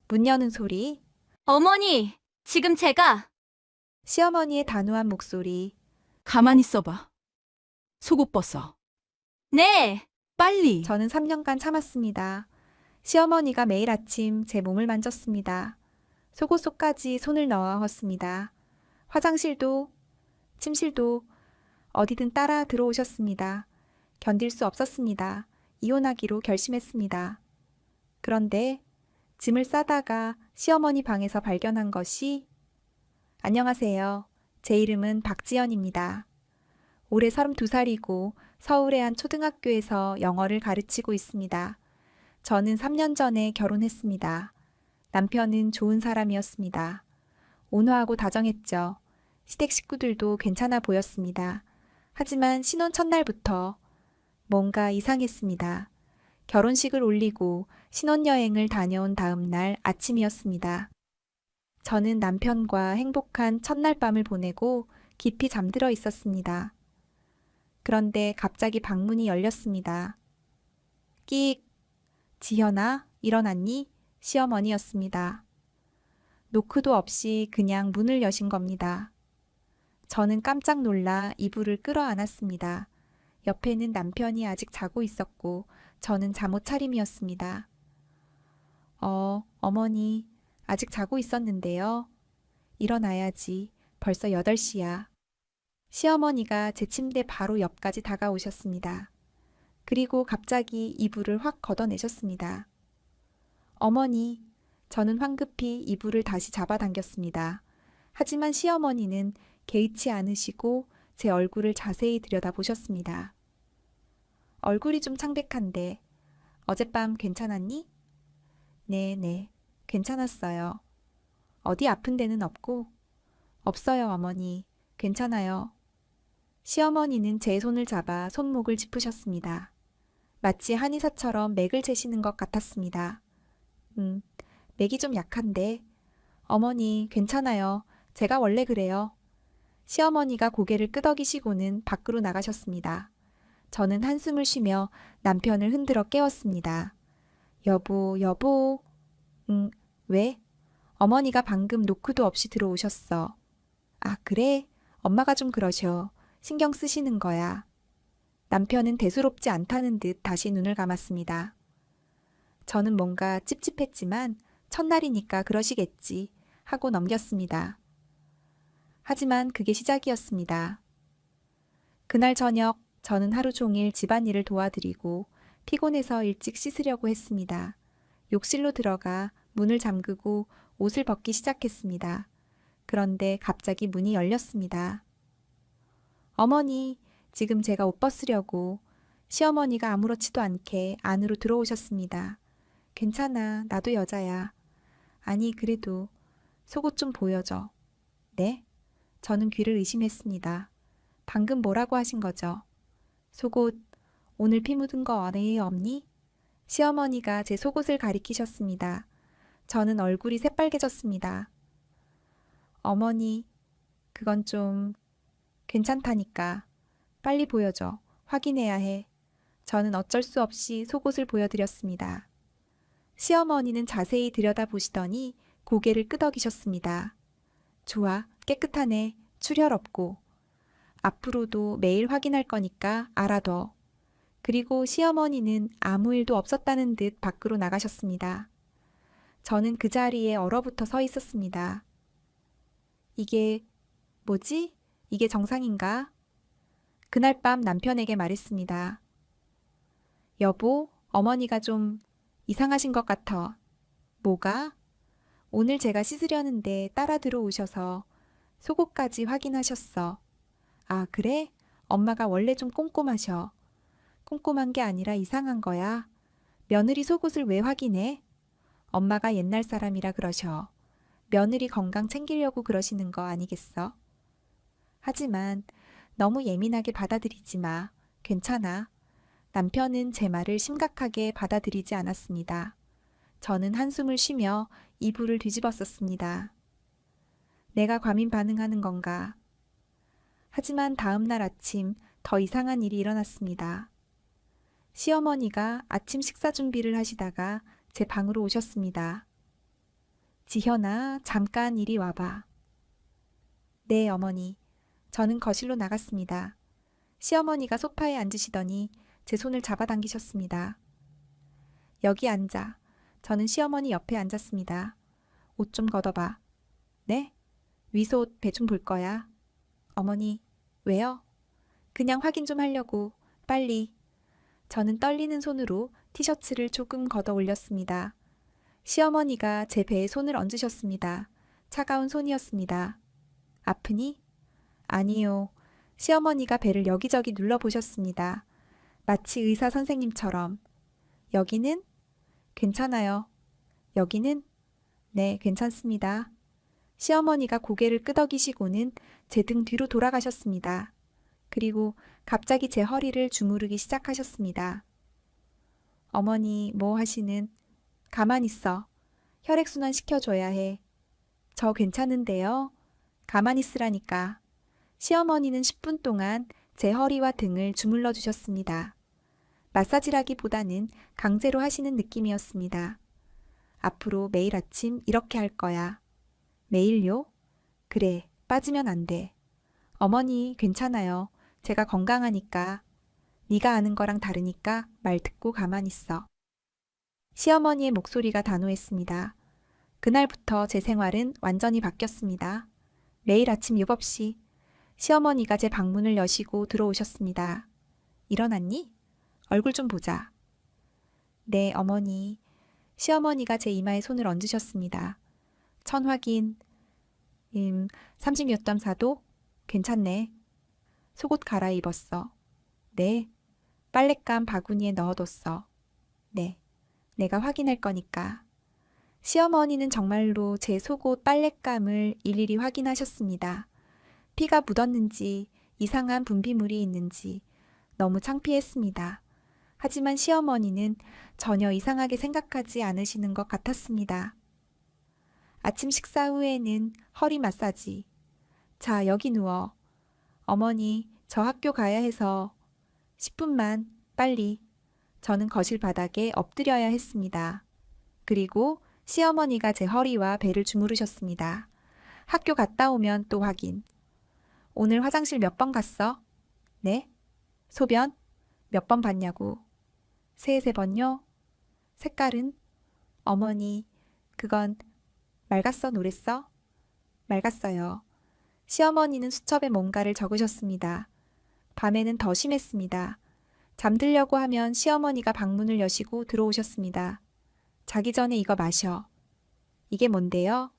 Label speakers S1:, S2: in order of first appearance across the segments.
S1: 문 여는 소리,
S2: 어머니, 지금 제가
S1: 시어머니의 단호한 목소리,
S3: 가만히 있어봐. 속옷 벗어.
S2: 네,
S3: 빨리.
S1: 저는 3년간 참았습니다. 시어머니가 매일 아침 제 몸을 만졌습니다. 속옷 속까지 손을 넣었습니다. 화장실도, 침실도 어디든 따라 들어오셨습니다. 견딜 수 없었습니다. 이혼하기로 결심했습니다. 그런데 짐을 싸다가 시어머니 방에서 발견한 것이 안녕하세요. 제 이름은 박지연입니다. 올해 32살이고 서울의 한 초등학교에서 영어를 가르치고 있습니다. 저는 3년 전에 결혼했습니다. 남편은 좋은 사람이었습니다. 온화하고 다정했죠. 시댁 식구들도 괜찮아 보였습니다. 하지만 신혼 첫날부터 뭔가 이상했습니다. 결혼식을 올리고 신혼여행을 다녀온 다음 날 아침이었습니다. 저는 남편과 행복한 첫날 밤을 보내고 깊이 잠들어 있었습니다. 그런데 갑자기 방문이 열렸습니다. 끽! 지현아, 일어났니? 시어머니였습니다. 노크도 없이 그냥 문을 여신 겁니다. 저는 깜짝 놀라 이불을 끌어안았습니다. 옆에는 남편이 아직 자고 있었고 저는 잠옷 차림이었습니다. 어머니, 아직 자고 있었는데요. 일어나야지. 벌써 8시야. 시어머니가 제 침대 바로 옆까지 다가오셨습니다. 그리고 갑자기 이불을 확 걷어내셨습니다. 어머니, 저는 황급히 이불을 다시 잡아당겼습니다. 하지만 시어머니는 개의치 않으시고 제 얼굴을 자세히 들여다보셨습니다. 얼굴이 좀 창백한데 어젯밤 괜찮았니? 네, 괜찮았어요. 어디 아픈 데는 없고? 없어요, 어머니. 괜찮아요. 시어머니는 제 손을 잡아 손목을 짚으셨습니다. 마치 한의사처럼 맥을 재시는 것 같았습니다. 맥이 좀 약한데. 어머니, 괜찮아요. 제가 원래 그래요. 시어머니가 고개를 끄덕이시고는 밖으로 나가셨습니다. 저는 한숨을 쉬며 남편을 흔들어 깨웠습니다. 여보. 왜? 어머니가 방금 노크도 없이 들어오셨어. 아, 그래? 엄마가 좀 그러셔. 신경 쓰시는 거야. 남편은 대수롭지 않다는 듯 다시 눈을 감았습니다. 저는 뭔가 찝찝했지만 첫날이니까 그러시겠지 하고 넘겼습니다. 하지만 그게 시작이었습니다. 그날 저녁 저는 하루 종일 집안일을 도와드리고 피곤해서 일찍 씻으려고 했습니다. 욕실로 들어가 문을 잠그고 옷을 벗기 시작했습니다. 그런데 갑자기 문이 열렸습니다. 어머니, 지금 제가 옷 벗으려고. 시어머니가 아무렇지도 않게 안으로 들어오셨습니다. 괜찮아, 나도 여자야. 아니, 그래도 속옷 좀 보여줘. 네? 저는 귀를 의심했습니다. 방금 뭐라고 하신 거죠? 속옷, 오늘 피 묻은 거 안에 없니? 시어머니가 제 속옷을 가리키셨습니다. 저는 얼굴이 새빨개졌습니다. 어머니, 그건 좀 괜찮다니까. 빨리 보여줘. 확인해야 해. 저는 어쩔 수 없이 속옷을 보여드렸습니다. 시어머니는 자세히 들여다보시더니 고개를 끄덕이셨습니다. 좋아, 깨끗하네. 출혈 없고. 앞으로도 매일 확인할 거니까 알아둬. 그리고 시어머니는 아무 일도 없었다는 듯 밖으로 나가셨습니다. 저는 그 자리에 얼어붙어 서 있었습니다. 이게 뭐지? 이게 정상인가? 그날 밤 남편에게 말했습니다. 여보, 어머니가 좀 이상하신 것 같아. 뭐가? 오늘 제가 씻으려는데 따라 들어오셔서 속옷까지 확인하셨어. 아, 그래? 엄마가 원래 좀 꼼꼼하셔. 꼼꼼한 게 아니라 이상한 거야. 며느리 속옷을 왜 확인해? 엄마가 옛날 사람이라 그러셔. 며느리 건강 챙기려고 그러시는 거 아니겠어? 하지만 너무 예민하게 받아들이지 마. 괜찮아. 남편은 제 말을 심각하게 받아들이지 않았습니다. 저는 한숨을 쉬며 이불을 뒤집었었습니다. 내가 과민 반응하는 건가? 하지만 다음 날 아침 더 이상한 일이 일어났습니다. 시어머니가 아침 식사 준비를 하시다가 제 방으로 오셨습니다. 지현아, 잠깐 이리 와봐. 네, 어머니. 저는 거실로 나갔습니다. 시어머니가 소파에 앉으시더니 제 손을 잡아당기셨습니다. 여기 앉아. 저는 시어머니 옆에 앉았습니다. 옷 좀 걷어봐. 네? 위속 배좀 볼 거야. 어머니, 왜요? 그냥 확인 좀 하려고. 빨리. 저는 떨리는 손으로 티셔츠를 조금 걷어 올렸습니다. 시어머니가 제 배에 손을 얹으셨습니다. 차가운 손이었습니다. 아프니? 아니요. 시어머니가 배를 여기저기 눌러보셨습니다. 마치 의사 선생님처럼. 여기는? 괜찮아요. 여기는? 네, 괜찮습니다. 시어머니가 고개를 끄덕이시고는 제 등 뒤로 돌아가셨습니다. 그리고 갑자기 제 허리를 주무르기 시작하셨습니다. 어머니, 뭐 하시는? 가만 있어. 혈액순환 시켜줘야 해. 저 괜찮은데요? 가만 있으라니까. 시어머니는 10분 동안 제 허리와 등을 주물러 주셨습니다. 마사지라기보다는 강제로 하시는 느낌이었습니다. 앞으로 매일 아침 이렇게 할 거야. 매일요? 그래, 빠지면 안 돼. 어머니, 괜찮아요. 제가 건강하니까. 네가 아는 거랑 다르니까 말 듣고 가만 있어. 시어머니의 목소리가 단호했습니다. 그날부터 제 생활은 완전히 바뀌었습니다. 매일 아침 7시 시어머니가 제 방문을 여시고 들어오셨습니다. 일어났니? 얼굴 좀 보자. 네, 어머니. 시어머니가 제 이마에 손을 얹으셨습니다. 천 확인. 30몇 점 4도? 괜찮네. 속옷 갈아입었어. 네. 빨랫감 바구니에 넣어뒀어. 네. 내가 확인할 거니까. 시어머니는 정말로 제 속옷 빨랫감을 일일이 확인하셨습니다. 피가 묻었는지 이상한 분비물이 있는지 너무 창피했습니다. 하지만 시어머니는 전혀 이상하게 생각하지 않으시는 것 같았습니다. 아침 식사 후에는 허리 마사지. 자, 여기 누워. 어머니, 저 학교 가야 해서 10분만 빨리. 저는 거실 바닥에 엎드려야 했습니다. 그리고 시어머니가 제 허리와 배를 주무르셨습니다. 학교 갔다 오면 또 확인. 오늘 화장실 몇 번 갔어? 네. 소변? 몇 번 봤냐고. 세세 번요? 색깔은? 어머니, 그건 맑았어, 노랬어? 맑았어요. 시어머니는 수첩에 뭔가를 적으셨습니다. 밤에는 더 심했습니다. 잠들려고 하면 시어머니가 방문을 여시고 들어오셨습니다. 자기 전에 이거 마셔. 이게 뭔데요?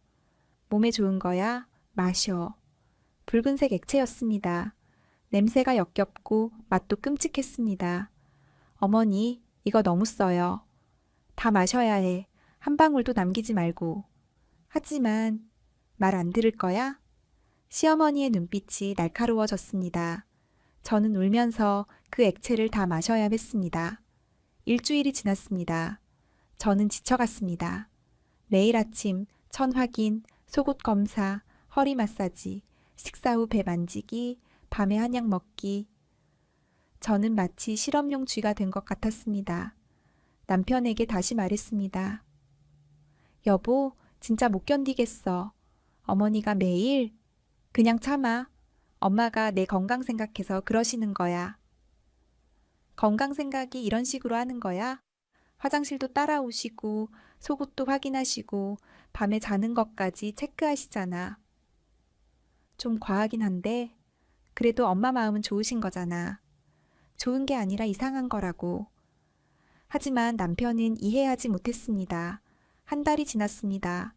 S1: 몸에 좋은 거야? 마셔. 붉은색 액체였습니다. 냄새가 역겹고 맛도 끔찍했습니다. 어머니, 이거 너무 써요. 다 마셔야 해. 한 방울도 남기지 말고. 하지만 말 안 들을 거야? 시어머니의 눈빛이 날카로워졌습니다. 저는 울면서 그 액체를 다 마셔야 했습니다. 일주일이 지났습니다. 저는 지쳐갔습니다. 매일 아침 천 확인, 속옷 검사, 허리 마사지, 식사 후 배 만지기, 밤에 한약 먹기. 저는 마치 실험용 쥐가 된 것 같았습니다. 남편에게 다시 말했습니다. 여보, 진짜 못 견디겠어. 어머니가 매일 그냥 참아. 엄마가 내 건강 생각해서 그러시는 거야. 건강 생각이 이런 식으로 하는 거야? 화장실도 따라오시고 속옷도 확인하시고 밤에 자는 것까지 체크하시잖아. 좀 과하긴 한데 그래도 엄마 마음은 좋으신 거잖아. 좋은 게 아니라 이상한 거라고. 하지만 남편은 이해하지 못했습니다. 한 달이 지났습니다.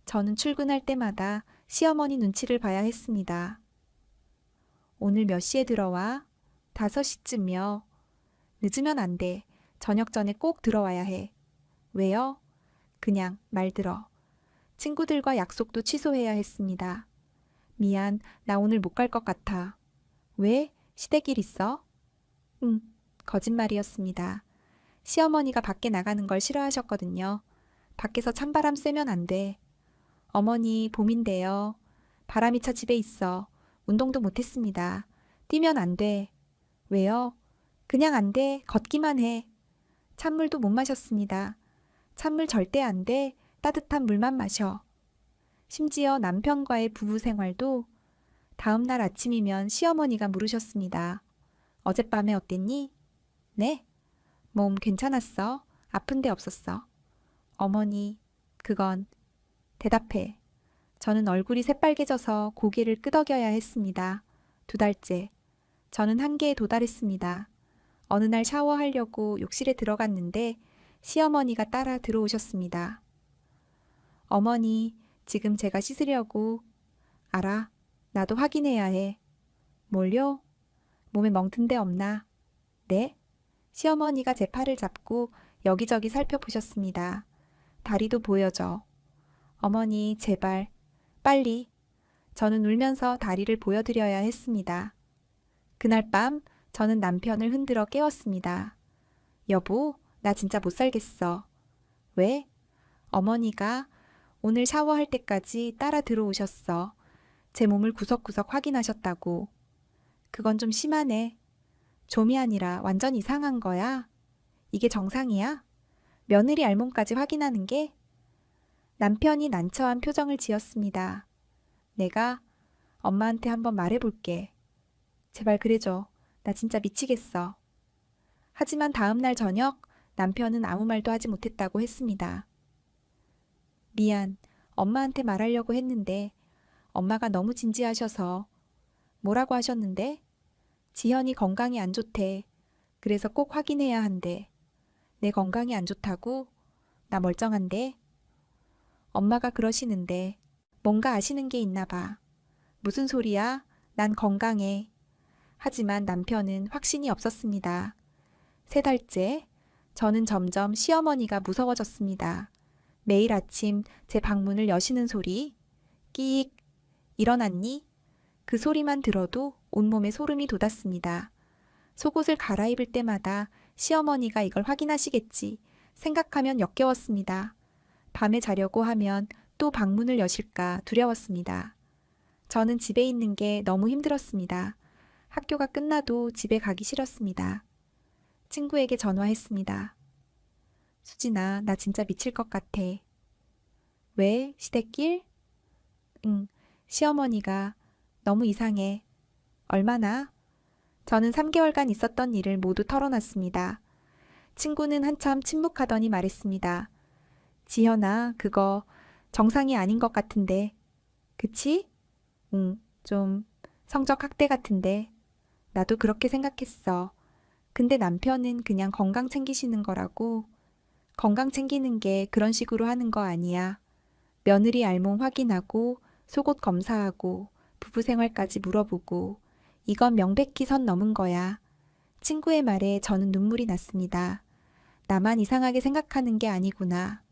S1: 저는 출근할 때마다 시어머니 눈치를 봐야 했습니다. 오늘 몇 시에 들어와? 5시쯤이요. 늦으면 안 돼. 저녁 전에 꼭 들어와야 해. 왜요? 그냥 말 들어. 친구들과 약속도 취소해야 했습니다. 미안, 나 오늘 못 갈 것 같아. 왜? 시댁일 있어? 응, 거짓말이었습니다. 시어머니가 밖에 나가는 걸 싫어하셨거든요. 밖에서 찬바람 쐬면 안 돼. 어머니, 봄인데요. 바람이 차 집에 있어. 운동도 못했습니다. 뛰면 안 돼. 왜요? 그냥 안 돼. 걷기만 해. 찬물도 못 마셨습니다. 찬물 절대 안 돼. 따뜻한 물만 마셔. 심지어 남편과의 부부 생활도 다음 날 아침이면 시어머니가 물으셨습니다. 어젯밤에 어땠니? 네. 몸 괜찮았어. 아픈 데 없었어. 어머니, 그건 대답해. 저는 얼굴이 새빨개져서 고개를 끄덕여야 했습니다. 2달째. 저는 한계에 도달했습니다. 어느 날 샤워하려고 욕실에 들어갔는데 시어머니가 따라 들어오셨습니다. 어머니, 지금 제가 씻으려고. 알아. 나도 확인해야 해. 뭘요? 몸에 멍든 데 없나? 네? 시어머니가 제 팔을 잡고 여기저기 살펴보셨습니다. 다리도 보여줘. 어머니, 제발. 빨리. 저는 울면서 다리를 보여드려야 했습니다. 그날 밤 저는 남편을 흔들어 깨웠습니다. 여보, 나 진짜 못 살겠어. 왜? 어머니가 오늘 샤워할 때까지 따라 들어오셨어. 제 몸을 구석구석 확인하셨다고. 그건 좀 심하네. 좀이 아니라 완전 이상한 거야. 이게 정상이야? 며느리 알몸까지 확인하는 게? 남편이 난처한 표정을 지었습니다. 내가 엄마한테 한번 말해볼게. 제발 그래줘. 나 진짜 미치겠어. 하지만 다음 날 저녁 남편은 아무 말도 하지 못했다고 했습니다. 미안. 엄마한테 말하려고 했는데 엄마가 너무 진지하셔서. 뭐라고 하셨는데? 지현이 건강이 안 좋대. 그래서 꼭 확인해야 한대. 내 건강이 안 좋다고? 나 멀쩡한데? 엄마가 그러시는데 뭔가 아시는 게 있나 봐. 무슨 소리야? 난 건강해. 하지만 남편은 확신이 없었습니다. 3달째 저는 점점 시어머니가 무서워졌습니다. 매일 아침 제 방문을 여시는 소리. 끼익. 일어났니? 그 소리만 들어도 온몸에 소름이 돋았습니다. 속옷을 갈아입을 때마다 시어머니가 이걸 확인하시겠지 생각하면 역겨웠습니다. 밤에 자려고 하면 또 방문을 여실까 두려웠습니다. 저는 집에 있는 게 너무 힘들었습니다. 학교가 끝나도 집에 가기 싫었습니다. 친구에게 전화했습니다. 수진아, 나 진짜 미칠 것 같아. 왜? 시댁길? 응, 시어머니가 너무 이상해. 얼마나? 저는 3개월간 있었던 일을 모두 털어놨습니다. 친구는 한참 침묵하더니 말했습니다. 지현아, 그거 정상이 아닌 것 같은데. 그치? 응, 좀 성적 학대 같은데. 나도 그렇게 생각했어. 근데 남편은 그냥 건강 챙기시는 거라고. 건강 챙기는 게 그런 식으로 하는 거 아니야. 며느리 알몸 확인하고 속옷 검사하고 부부 생활까지 물어보고 이건 명백히 선 넘은 거야. 친구의 말에 저는 눈물이 났습니다. 나만 이상하게 생각하는 게 아니구나.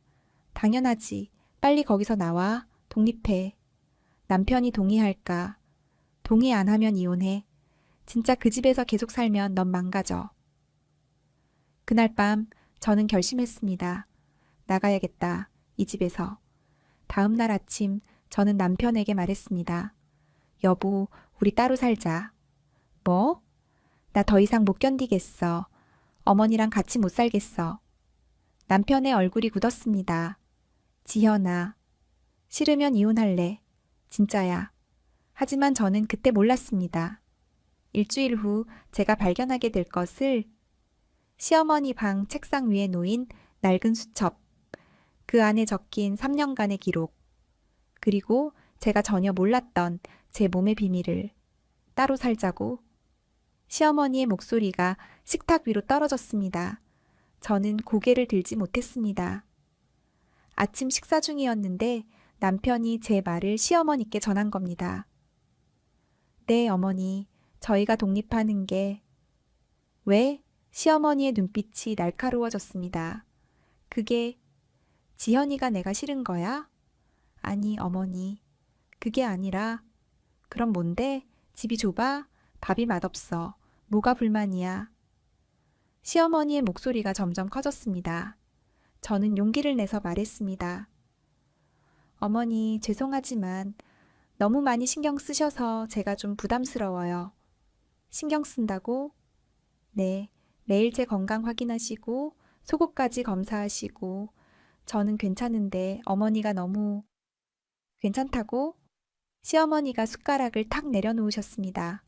S1: 당연하지. 빨리 거기서 나와. 독립해. 남편이 동의할까? 동의 안 하면 이혼해. 진짜 그 집에서 계속 살면 넌 망가져. 그날 밤 저는 결심했습니다. 나가야겠다. 이 집에서. 다음 날 아침 저는 남편에게 말했습니다. 여보, 우리 따로 살자. 뭐? 나 더 이상 못 견디겠어. 어머니랑 같이 못 살겠어. 남편의 얼굴이 굳었습니다. 지현아, 싫으면 이혼할래. 진짜야. 하지만 저는 그때 몰랐습니다. 일주일 후 제가 발견하게 될 것을 시어머니 방 책상 위에 놓인 낡은 수첩, 그 안에 적힌 3년간의 기록, 그리고 제가 전혀 몰랐던 제 몸의 비밀을 따로 살자고. 시어머니의 목소리가 식탁 위로 떨어졌습니다. 저는 고개를 들지 못했습니다. 아침 식사 중이었는데 남편이 제 말을 시어머니께 전한 겁니다. 네, 어머니. 저희가 독립하는 게... 왜? 시어머니의 눈빛이 날카로워졌습니다. 그게 지현이가 내가 싫은 거야? 아니, 어머니. 그게 아니라... 그럼 뭔데? 집이 좁아? 밥이 맛없어. 뭐가 불만이야? 시어머니의 목소리가 점점 커졌습니다. 저는 용기를 내서 말했습니다. 어머니, 죄송하지만 너무 많이 신경 쓰셔서 제가 좀 부담스러워요. 신경 쓴다고? 네, 매일 제 건강 확인하시고 속옷까지 검사하시고 저는 괜찮은데 어머니가 너무... 괜찮다고? 시어머니가 숟가락을 탁 내려놓으셨습니다.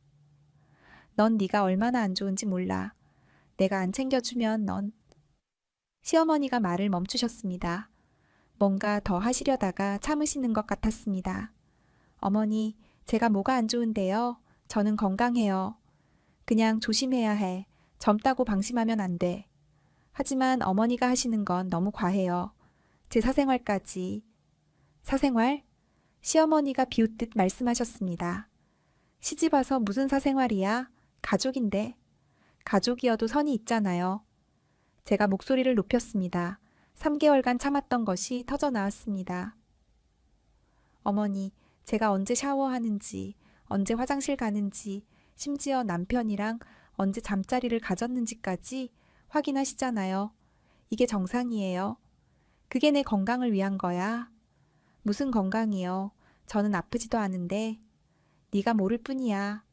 S1: 넌 네가 얼마나 안 좋은지 몰라. 내가 안 챙겨주면 넌... 시어머니가 말을 멈추셨습니다. 뭔가 더 하시려다가 참으시는 것 같았습니다. 어머니, 제가 뭐가 안 좋은데요? 저는 건강해요. 그냥 조심해야 해. 젊다고 방심하면 안 돼. 하지만 어머니가 하시는 건 너무 과해요. 제 사생활까지. 사생활? 시어머니가 비웃듯 말씀하셨습니다. 시집 와서 무슨 사생활이야? 가족인데. 가족이어도 선이 있잖아요. 제가 목소리를 높였습니다. 3개월간 참았던 것이 터져 나왔습니다. 어머니, 제가 언제 샤워하는지, 언제 화장실 가는지, 심지어 남편이랑 언제 잠자리를 가졌는지까지 확인하시잖아요. 이게 정상이에요. 그게 내 건강을 위한 거야. 무슨 건강이요? 저는 아프지도 않은데. 네가 모를 뿐이야.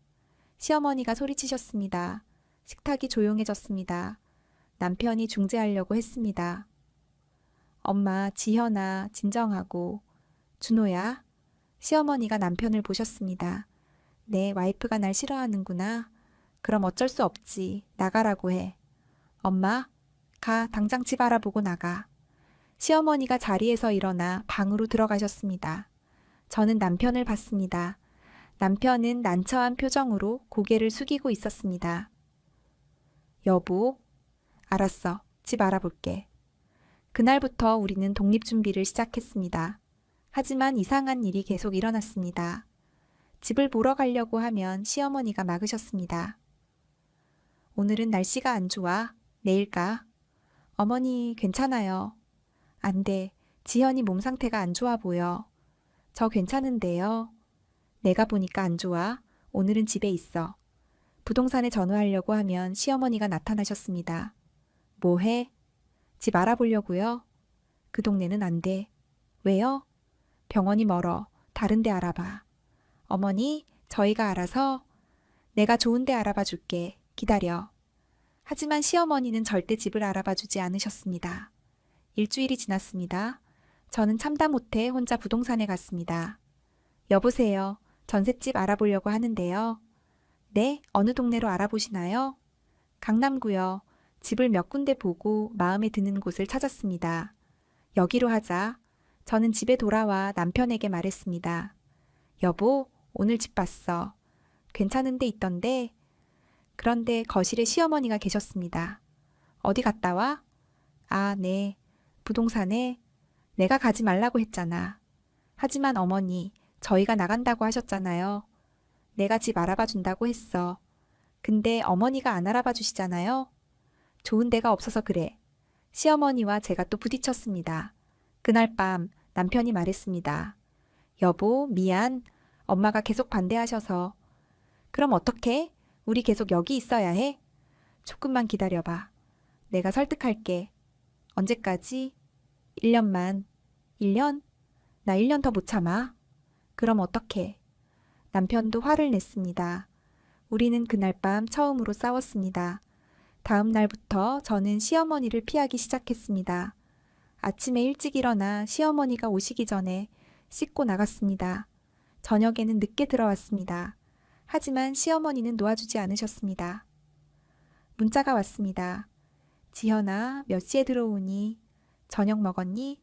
S1: 시어머니가 소리치셨습니다. 식탁이 조용해졌습니다. 남편이 중재하려고 했습니다. 엄마, 지현아, 진정하고. 준호야. 시어머니가 남편을 보셨습니다. 내 와이프가 날 싫어하는구나. 그럼 어쩔 수 없지. 나가라고 해. 엄마, 가, 당장 집 알아보고 나가. 시어머니가 자리에서 일어나 방으로 들어가셨습니다. 저는 남편을 봤습니다. 남편은 난처한 표정으로 고개를 숙이고 있었습니다. 여보, 알았어. 집 알아볼게. 그날부터 우리는 독립준비를 시작했습니다. 하지만 이상한 일이 계속 일어났습니다. 집을 보러 가려고 하면 시어머니가 막으셨습니다. 오늘은 날씨가 안 좋아. 내일 가. 어머니, 괜찮아요. 안 돼. 지현이 몸 상태가 안 좋아 보여. 저 괜찮은데요. 내가 보니까 안 좋아. 오늘은 집에 있어. 부동산에 전화하려고 하면 시어머니가 나타나셨습니다. 뭐 해? 집 알아보려고요. 그 동네는 안 돼. 왜요? 병원이 멀어. 다른 데 알아봐. 어머니, 저희가 알아서 내가 좋은 데 알아봐 줄게. 기다려. 하지만 시어머니는 절대 집을 알아봐 주지 않으셨습니다. 일주일이 지났습니다. 저는 참다 못해 혼자 부동산에 갔습니다. 여보세요. 전셋집 알아보려고 하는데요. 네, 어느 동네로 알아보시나요? 강남구요. 집을 몇 군데 보고 마음에 드는 곳을 찾았습니다. 여기로 하자. 저는 집에 돌아와 남편에게 말했습니다. 여보, 오늘 집 봤어. 괜찮은 데 있던데. 그런데 거실에 시어머니가 계셨습니다. 어디 갔다 와? 아, 네. 부동산에 내가 가지 말라고 했잖아. 하지만 어머니, 저희가 나간다고 하셨잖아요. 내가 집 알아봐 준다고 했어. 근데 어머니가 안 알아봐 주시잖아요. 좋은 데가 없어서 그래. 시어머니와 제가 또 부딪혔습니다. 그날 밤 남편이 말했습니다. 여보, 미안. 엄마가 계속 반대하셔서. 그럼 어떡해? 우리 계속 여기 있어야 해? 조금만 기다려봐. 내가 설득할게. 언제까지? 1년만. 1년? 나 1년 더 못 참아. 그럼 어떡해? 남편도 화를 냈습니다. 우리는 그날 밤 처음으로 싸웠습니다. 다음 날부터 저는 시어머니를 피하기 시작했습니다. 아침에 일찍 일어나 시어머니가 오시기 전에 씻고 나갔습니다. 저녁에는 늦게 들어왔습니다. 하지만 시어머니는 놓아주지 않으셨습니다. 문자가 왔습니다. 지현아, 몇 시에 들어오니? 저녁 먹었니?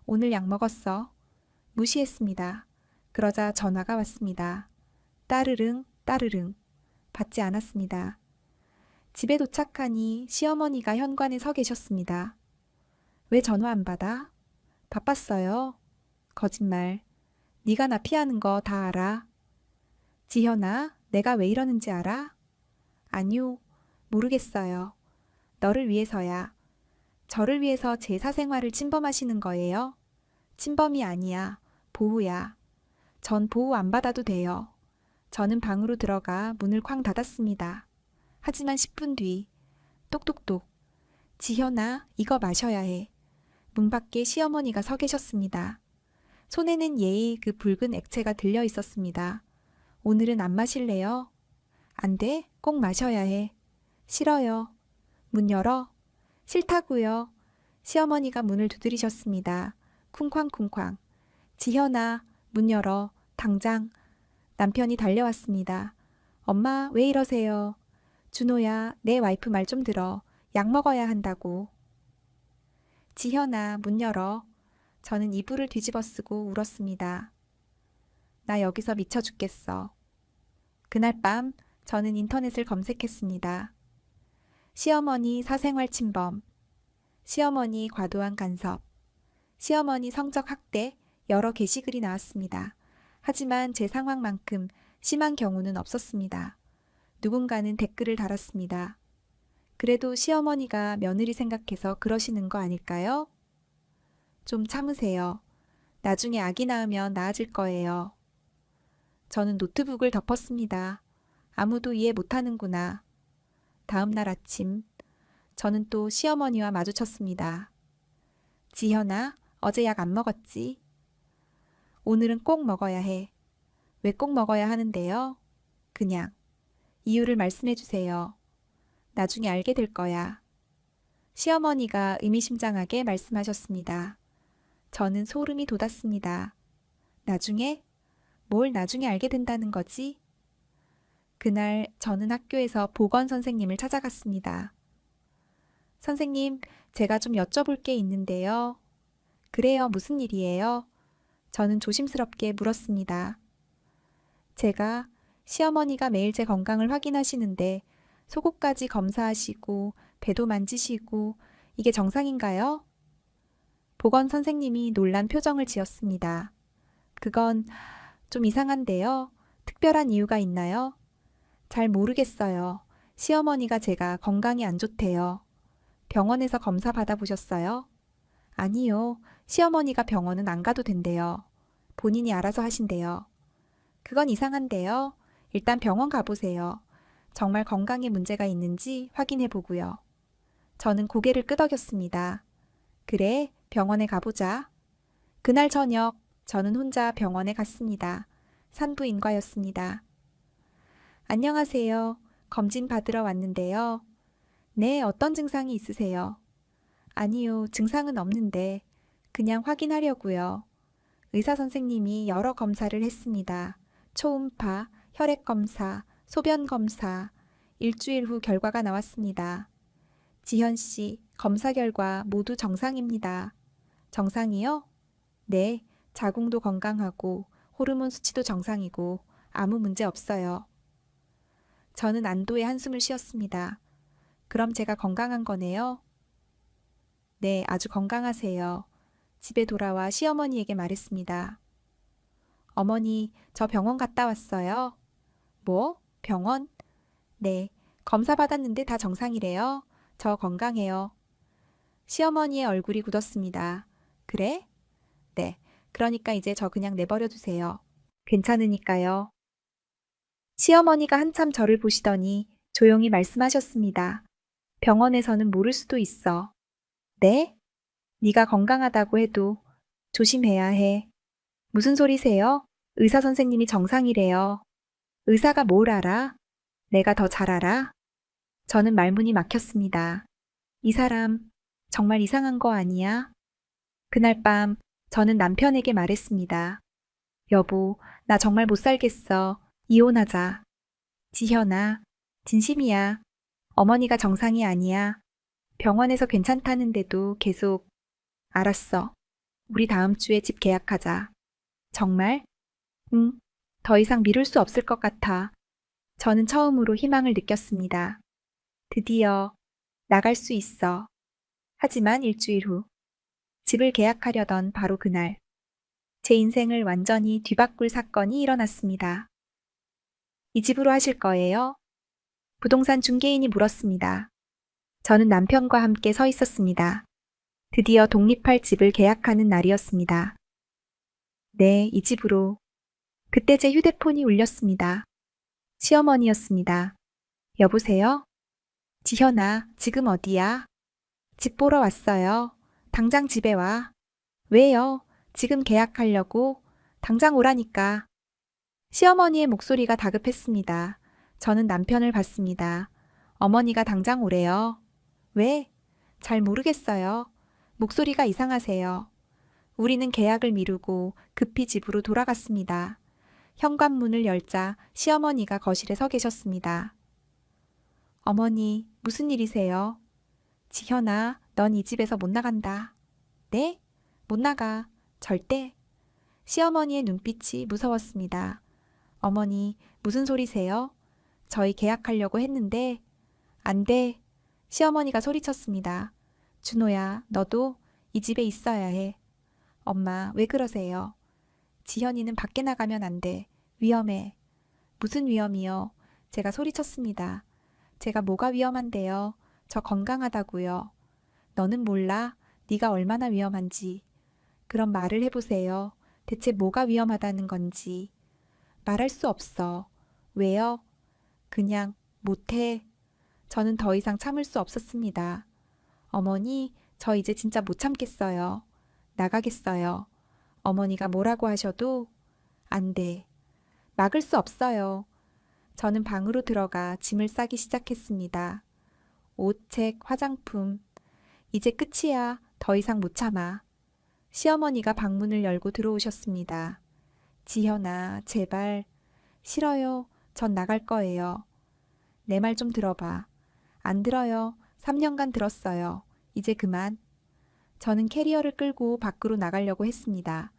S1: 오늘 약 먹었어. 무시했습니다. 그러자 전화가 왔습니다. 따르릉, 따르릉. 받지 않았습니다. 집에 도착하니 시어머니가 현관에 서 계셨습니다. 왜 전화 안 받아? 바빴어요. 거짓말. 네가 나 피하는 거 다 알아. 지현아, 내가 왜 이러는지 알아? 아니요, 모르겠어요. 너를 위해서야. 저를 위해서 제 사생활을 침범하시는 거예요? 침범이 아니야. 보호야. 전 보호 안 받아도 돼요. 저는 방으로 들어가 문을 쾅 닫았습니다. 하지만 10분 뒤, 똑똑똑. 지현아, 이거 마셔야 해. 문 밖에 시어머니가 서 계셨습니다. 손에는 예의 그 붉은 액체가 들려 있었습니다. 오늘은 안 마실래요? 안 돼, 꼭 마셔야 해. 싫어요. 문 열어. 싫다고요. 시어머니가 문을 두드리셨습니다. 쿵쾅쿵쾅. 지현아, 문 열어. 당장. 남편이 달려왔습니다. 엄마, 왜 이러세요? 준호야, 내 와이프 말 좀 들어. 약 먹어야 한다고. 지현아, 문 열어. 저는 이불을 뒤집어쓰고 울었습니다. 나 여기서 미쳐 죽겠어. 그날 밤 저는 인터넷을 검색했습니다. 시어머니 사생활 침범, 시어머니 과도한 간섭, 시어머니 성적 학대 여러 게시글이 나왔습니다. 하지만 제 상황만큼 심한 경우는 없었습니다. 누군가는 댓글을 달았습니다. 그래도 시어머니가 며느리 생각해서 그러시는 거 아닐까요? 좀 참으세요. 나중에 아기 낳으면 나아질 거예요. 저는 노트북을 덮었습니다. 아무도 이해 못하는구나. 다음 날 아침, 저는 또 시어머니와 마주쳤습니다. 지현아, 어제 약 안 먹었지? 오늘은 꼭 먹어야 해. 왜 꼭 먹어야 하는데요? 그냥. 이유를 말씀해 주세요. 나중에 알게 될 거야. 시어머니가 의미심장하게 말씀하셨습니다. 저는 소름이 돋았습니다. 나중에? 뭘 나중에 알게 된다는 거지? 그날 저는 학교에서 보건 선생님을 찾아갔습니다. 선생님, 제가 좀 여쭤볼 게 있는데요. 그래요, 무슨 일이에요? 저는 조심스럽게 물었습니다. 제가 시어머니가 매일 제 건강을 확인하시는데 속옷까지 검사하시고 배도 만지시고 이게 정상인가요? 보건 선생님이 놀란 표정을 지었습니다. 그건 좀 이상한데요. 특별한 이유가 있나요? 잘 모르겠어요. 시어머니가 제가 건강이 안 좋대요. 병원에서 검사 받아보셨어요? 아니요. 시어머니가 병원은 안 가도 된대요. 본인이 알아서 하신대요. 그건 이상한데요. 일단 병원 가보세요. 정말 건강에 문제가 있는지 확인해 보고요. 저는 고개를 끄덕였습니다. 그래, 병원에 가보자. 그날 저녁 저는 혼자 병원에 갔습니다. 산부인과였습니다. 안녕하세요. 검진 받으러 왔는데요. 네, 어떤 증상이 있으세요? 아니요, 증상은 없는데 그냥 확인하려고요. 의사 선생님이 여러 검사를 했습니다. 초음파, 혈액 검사, 소변 검사. 일주일 후 결과가 나왔습니다. 지현 씨, 검사 결과 모두 정상입니다. 정상이요? 네, 자궁도 건강하고 호르몬 수치도 정상이고 아무 문제 없어요. 저는 안도의 한숨을 쉬었습니다. 그럼 제가 건강한 거네요? 네, 아주 건강하세요. 집에 돌아와 시어머니에게 말했습니다. 어머니, 저 병원 갔다 왔어요. 뭐? 병원? 네, 검사 받았는데 다 정상이래요. 저 건강해요. 시어머니의 얼굴이 굳었습니다. 그래? 네, 그러니까 이제 저 그냥 내버려 두세요. 괜찮으니까요. 시어머니가 한참 저를 보시더니 조용히 말씀하셨습니다. 병원에서는 모를 수도 있어. 네? 네가 건강하다고 해도 조심해야 해. 무슨 소리세요? 의사 선생님이 정상이래요. 의사가 뭘 알아? 내가 더 잘 알아? 저는 말문이 막혔습니다. 이 사람 정말 이상한 거 아니야? 그날 밤 저는 남편에게 말했습니다. 여보, 나 정말 못 살겠어. 이혼하자. 지현아, 진심이야. 어머니가 정상이 아니야. 병원에서 괜찮다는데도 계속. 알았어. 우리 다음 주에 집 계약하자. 정말? 응. 더 이상 미룰 수 없을 것 같아. 저는 처음으로 희망을 느꼈습니다. 드디어 나갈 수 있어. 하지만 일주일 후 집을 계약하려던 바로 그날 제 인생을 완전히 뒤바꿀 사건이 일어났습니다. 이 집으로 하실 거예요? 부동산 중개인이 물었습니다. 저는 남편과 함께 서 있었습니다. 드디어 독립할 집을 계약하는 날이었습니다. 네, 이 집으로. 그때 제 휴대폰이 울렸습니다. 시어머니였습니다. 여보세요? 지현아, 지금 어디야? 집 보러 왔어요. 당장 집에 와. 왜요? 지금 계약하려고. 당장 오라니까. 시어머니의 목소리가 다급했습니다. 저는 남편을 봤습니다. 어머니가 당장 오래요. 왜? 잘 모르겠어요. 목소리가 이상하세요. 우리는 계약을 미루고 급히 집으로 돌아갔습니다. 현관문을 열자 시어머니가 거실에 서 계셨습니다. 어머니, 무슨 일이세요? 지현아, 넌 이 집에서 못 나간다. 네? 못 나가. 절대. 시어머니의 눈빛이 무서웠습니다. 어머니, 무슨 소리세요? 저희 계약하려고 했는데. 안 돼. 시어머니가 소리쳤습니다. 준호야, 너도 이 집에 있어야 해. 엄마, 왜 그러세요? 지현이는 밖에 나가면 안 돼. 위험해. 무슨 위험이요? 제가 소리쳤습니다. 제가 뭐가 위험한데요? 저 건강하다고요. 너는 몰라? 네가 얼마나 위험한지. 그럼 말을 해보세요. 대체 뭐가 위험하다는 건지. 말할 수 없어. 왜요? 그냥 못해. 저는 더 이상 참을 수 없었습니다. 어머니, 저 이제 진짜 못 참겠어요. 나가겠어요. 어머니가 뭐라고 하셔도 안 돼. 막을 수 없어요. 저는 방으로 들어가 짐을 싸기 시작했습니다. 옷, 책, 화장품. 이제 끝이야. 더 이상 못 참아. 시어머니가 방문을 열고 들어오셨습니다. 지현아, 제발. 싫어요. 전 나갈 거예요. 내 말 좀 들어봐. 안 들어요. 3년간 들었어요. 이제 그만. 저는 캐리어를 끌고 밖으로 나가려고 했습니다.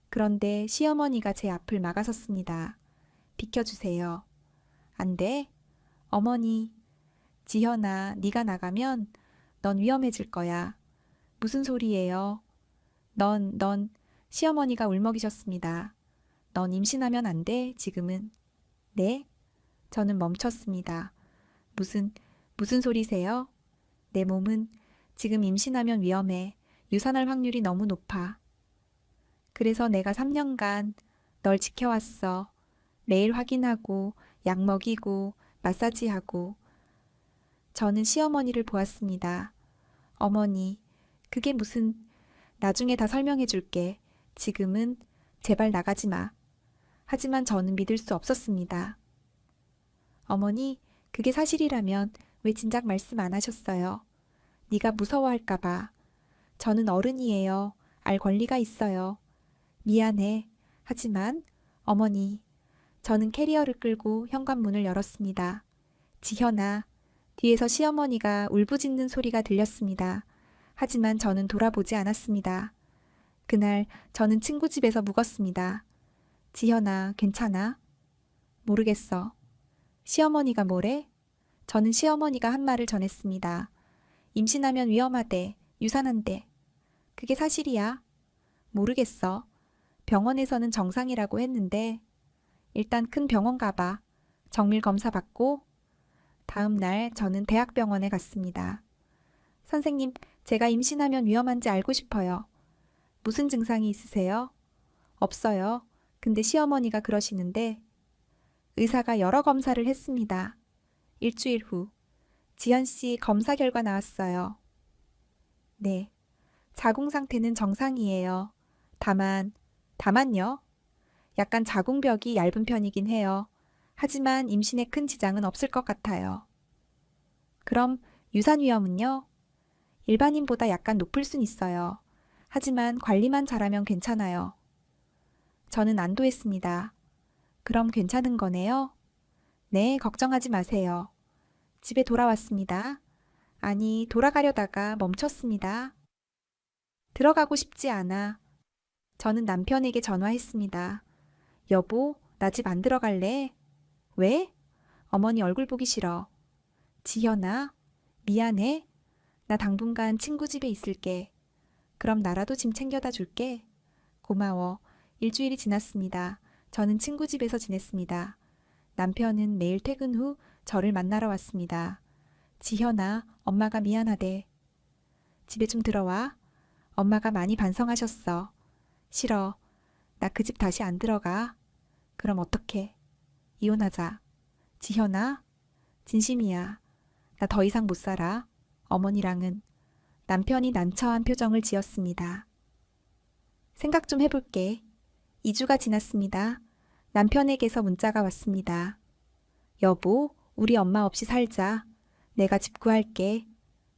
S1: 그런데 시어머니가 제 앞을 막아섰습니다. 비켜주세요. 안 돼? 어머니. 지현아, 네가 나가면 넌 위험해질 거야. 무슨 소리예요? 넌 시어머니가 울먹이셨습니다. 넌 임신하면 안 돼, 지금은. 네? 저는 멈췄습니다. 무슨 소리세요? 내 몸은 지금 임신하면 위험해. 유산할 확률이 너무 높아. 그래서 내가 3년간 널 지켜왔어. 매일 확인하고, 약 먹이고, 마사지하고. 저는 시어머니를 보았습니다. 어머니, 그게 무슨... 나중에 다 설명해 줄게. 지금은 제발 나가지 마. 하지만 저는 믿을 수 없었습니다. 어머니, 그게 사실이라면 왜 진작 말씀 안 하셨어요? 네가 무서워할까 봐. 저는 어른이에요. 알 권리가 있어요. 미안해. 하지만 어머니, 저는 캐리어를 끌고 현관문을 열었습니다. 지현아, 뒤에서 시어머니가 울부짖는 소리가 들렸습니다. 하지만 저는 돌아보지 않았습니다. 그날 저는 친구 집에서 묵었습니다. 지현아, 괜찮아? 모르겠어. 시어머니가 뭐래? 저는 시어머니가 한 말을 전했습니다. 임신하면 위험하대. 유산한대. 그게 사실이야? 모르겠어. 병원에서는 정상이라고 했는데 일단 큰 병원 가봐. 정밀 검사 받고. 다음 날 저는 대학병원에 갔습니다. 선생님, 제가 임신하면 위험한지 알고 싶어요. 무슨 증상이 있으세요? 없어요. 근데 시어머니가 그러시는데 의사가 여러 검사를 했습니다. 일주일 후 지연 씨 검사 결과 나왔어요. 네, 자궁 상태는 정상이에요. 다만요. 약간 자궁벽이 얇은 편이긴 해요. 하지만 임신에 큰 지장은 없을 것 같아요. 그럼 유산 위험은요? 일반인보다 약간 높을 순 있어요. 하지만 관리만 잘하면 괜찮아요. 저는 안도했습니다. 그럼 괜찮은 거네요? 네, 걱정하지 마세요. 집에 돌아왔습니다. 아니, 돌아가려다가 멈췄습니다. 들어가고 싶지 않아. 저는 남편에게 전화했습니다. 여보, 나 집 안 들어갈래? 왜? 어머니 얼굴 보기 싫어. 지현아, 미안해. 나 당분간 친구 집에 있을게. 그럼 나라도 짐 챙겨다 줄게. 고마워. 일주일이 지났습니다. 저는 친구 집에서 지냈습니다. 남편은 매일 퇴근 후 저를 만나러 왔습니다. 지현아, 엄마가 미안하대. 집에 좀 들어와. 엄마가 많이 반성하셨어. 싫어. 나 그 집 다시 안 들어가. 그럼 어떡해? 이혼하자. 지현아, 진심이야. 나 더 이상 못 살아. 어머니랑은. 남편이 난처한 표정을 지었습니다. 생각 좀 해볼게. 2주가 지났습니다. 남편에게서 문자가 왔습니다. 여보, 우리 엄마 없이 살자. 내가 집 구할게.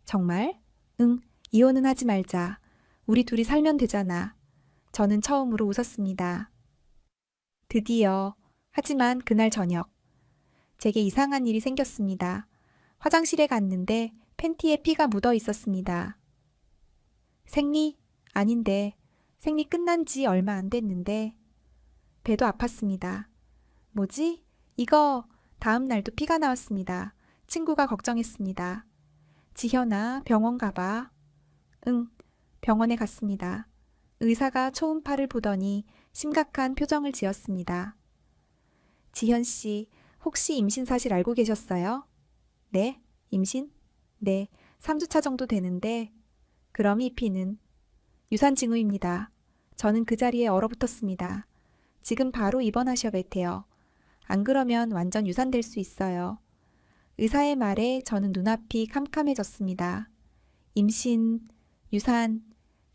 S1: 정말? 응, 이혼은 하지 말자. 우리 둘이 살면 되잖아. 저는 처음으로 웃었습니다. 드디어. 하지만 그날 저녁 제게 이상한 일이 생겼습니다. 화장실에 갔는데 팬티에 피가 묻어 있었습니다. 생리? 아닌데. 생리 끝난 지 얼마 안 됐는데. 배도 아팠습니다. 뭐지? 이거 다음 날도 피가 나왔습니다. 친구가 걱정했습니다. 지현아, 병원 가봐. 응, 병원에 갔습니다. 의사가 초음파를 보더니 심각한 표정을 지었습니다. 지현 씨, 혹시 임신 사실 알고 계셨어요? 네, 임신? 네, 3주차 정도 되는데, 그럼 이 피는 유산 징후입니다. 저는 그 자리에 얼어붙었습니다. 지금 바로 입원하셔야 돼요. 안 그러면 완전 유산될 수 있어요. 의사의 말에 저는 눈앞이 캄캄해졌습니다. 임신, 유산,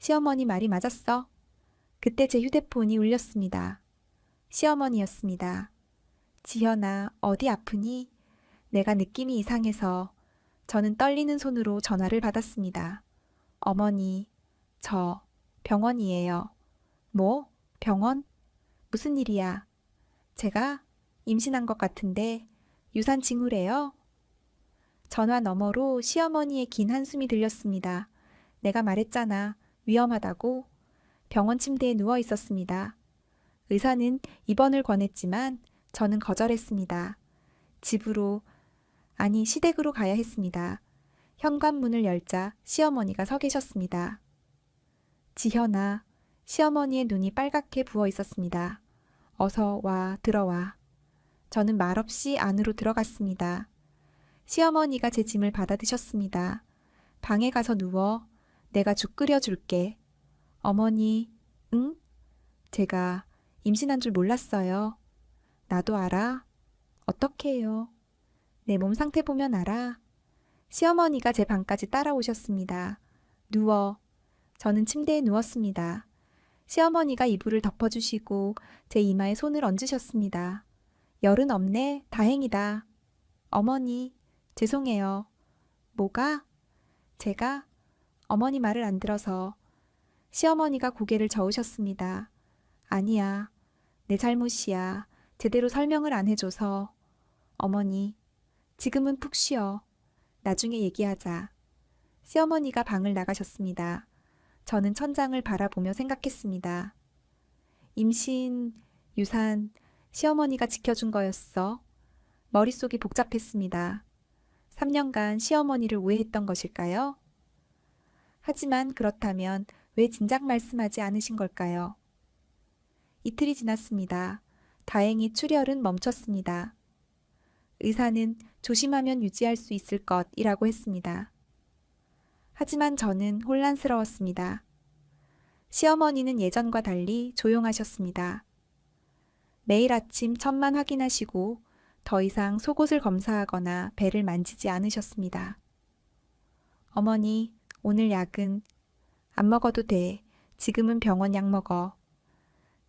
S1: 시어머니 말이 맞았어? 그때 제 휴대폰이 울렸습니다. 시어머니였습니다. 지현아, 어디 아프니? 내가 느낌이 이상해서 저는 떨리는 손으로 전화를 받았습니다. 어머니, 저 병원이에요. 뭐? 병원? 무슨 일이야? 제가 임신한 것 같은데 유산 징후래요? 전화 너머로 시어머니의 긴 한숨이 들렸습니다. 내가 말했잖아. 위험하다고. 병원 침대에 누워 있었습니다. 의사는 입원을 권했지만 저는 거절했습니다. 집으로, 아니 시댁으로 가야 했습니다. 현관문을 열자 시어머니가 서 계셨습니다. 지현아, 시어머니의 눈이 빨갛게 부어 있었습니다. 어서 와, 들어와. 저는 말없이 안으로 들어갔습니다. 시어머니가 제 짐을 받아 드셨습니다. 방에 가서 누워. 내가 죽 끓여줄게. 어머니, 응? 제가 임신한 줄 몰랐어요. 나도 알아. 어떻게 해요? 내 몸 상태 보면 알아. 시어머니가 제 방까지 따라오셨습니다. 누워. 저는 침대에 누웠습니다. 시어머니가 이불을 덮어주시고 제 이마에 손을 얹으셨습니다. 열은 없네. 다행이다. 어머니, 죄송해요. 뭐가? 제가 어머니 말을 안 들어서. 시어머니가 고개를 저으셨습니다. 아니야. 내 잘못이야. 제대로 설명을 안 해줘서. 어머니, 지금은 푹 쉬어. 나중에 얘기하자. 시어머니가 방을 나가셨습니다. 저는 천장을 바라보며 생각했습니다. 임신, 유산, 시어머니가 지켜준 거였어. 머릿속이 복잡했습니다. 3년간 시어머니를 우애했던 것일까요? 하지만 그렇다면 왜 진작 말씀하지 않으신 걸까요? 이틀이 지났습니다. 다행히 출혈은 멈췄습니다. 의사는 조심하면 유지할 수 있을 것이라고 했습니다. 하지만 저는 혼란스러웠습니다. 시어머니는 예전과 달리 조용하셨습니다. 매일 아침 첩만 확인하시고 더 이상 속옷을 검사하거나 배를 만지지 않으셨습니다. 어머니, 오늘 약은 안 먹어도 돼. 지금은 병원 약 먹어.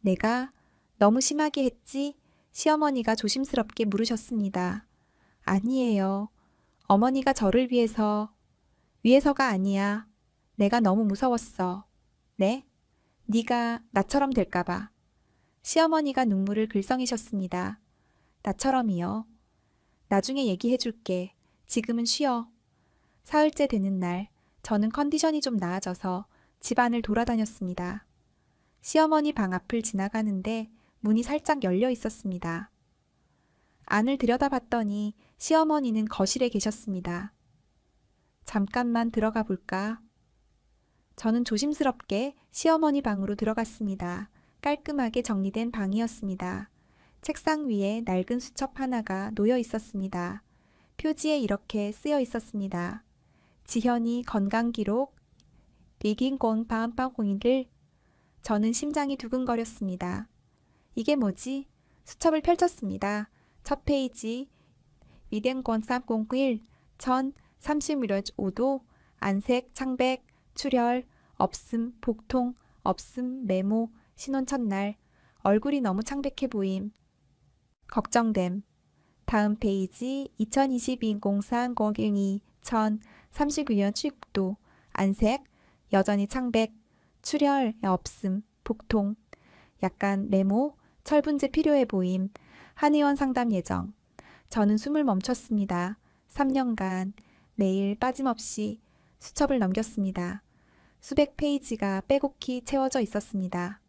S1: 내가 너무 심하게 했지? 시어머니가 조심스럽게 물으셨습니다. 아니에요. 어머니가 저를 위해서가 아니야. 내가 너무 무서웠어. 네? 네가 나처럼 될까봐. 시어머니가 눈물을 글썽이셨습니다. 나처럼이요. 나중에 얘기해줄게. 지금은 쉬어. 사흘째 되는 날, 저는 컨디션이 좀 나아져서 집안을 돌아다녔습니다. 시어머니 방 앞을 지나가는데 문이 살짝 열려 있었습니다. 안을 들여다봤더니 시어머니는 거실에 계셨습니다. 잠깐만 들어가 볼까? 저는 조심스럽게 시어머니 방으로 들어갔습니다. 깔끔하게 정리된 방이었습니다. 책상 위에 낡은 수첩 하나가 놓여 있었습니다. 표지에 이렇게 쓰여 있었습니다. 지현이 건강기록, 비긴공 바한방공인들. 저는 심장이 두근거렸습니다. 이게 뭐지? 수첩을 펼쳤습니다. 첫 페이지, 위den권 301, 1031호, 안색, 창백, 출혈, 없음, 복통, 없음, 메모, 신혼 첫날, 얼굴이 너무 창백해 보임. 걱정됨. 다음 페이지 2022-03-02 1039년 출국도 안색 여전히 창백 출혈 없음 복통, 약간 메모, 철분제 필요해 보임, 한의원 상담 예정. 저는 숨을 멈췄습니다. 3년간 매일 빠짐없이 수첩을 넘겼습니다. 수백 페이지가 빼곡히 채워져 있었습니다.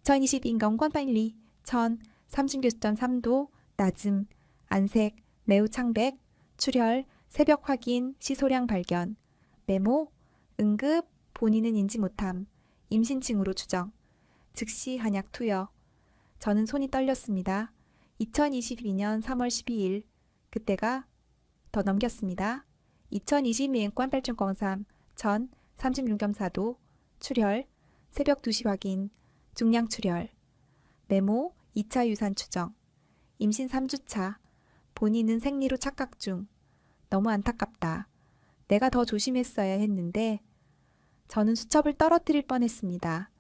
S1: 2022년 권 빨리 1039.3도 낮음 안색 매우 창백 출혈 새벽 확인 시소량 발견 메모 응급 본인은 인지 못함 임신증으로 추정 즉시 한약 투여 저는 손이 떨렸습니다. 2022년 3월 12일 그때가 더 넘겼습니다. 2022년 권8.03 전 36.4도 출혈 새벽 2시 확인 중량 출혈 메모 2차 유산 추정 임신 3주차 본인은 생리로 착각 중 너무 안타깝다. 내가 더 조심했어야 했는데 저는 수첩을 떨어뜨릴 뻔했습니다.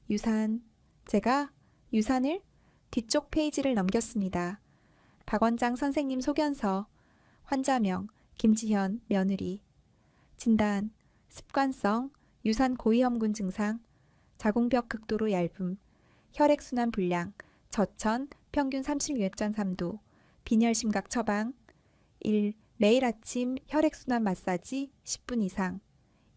S1: 유산 제가 유산을 뒤쪽 페이지를 넘겼습니다. 박 원장 선생님 소견서 환자명 김지현 며느리 진단 습관성 유산 고위험군 증상 자궁벽 극도로 얇음 혈액순환 불량 저천 평균 36.3도 빈혈 심각 처방 1. 매일 아침 혈액순환 마사지 10분 이상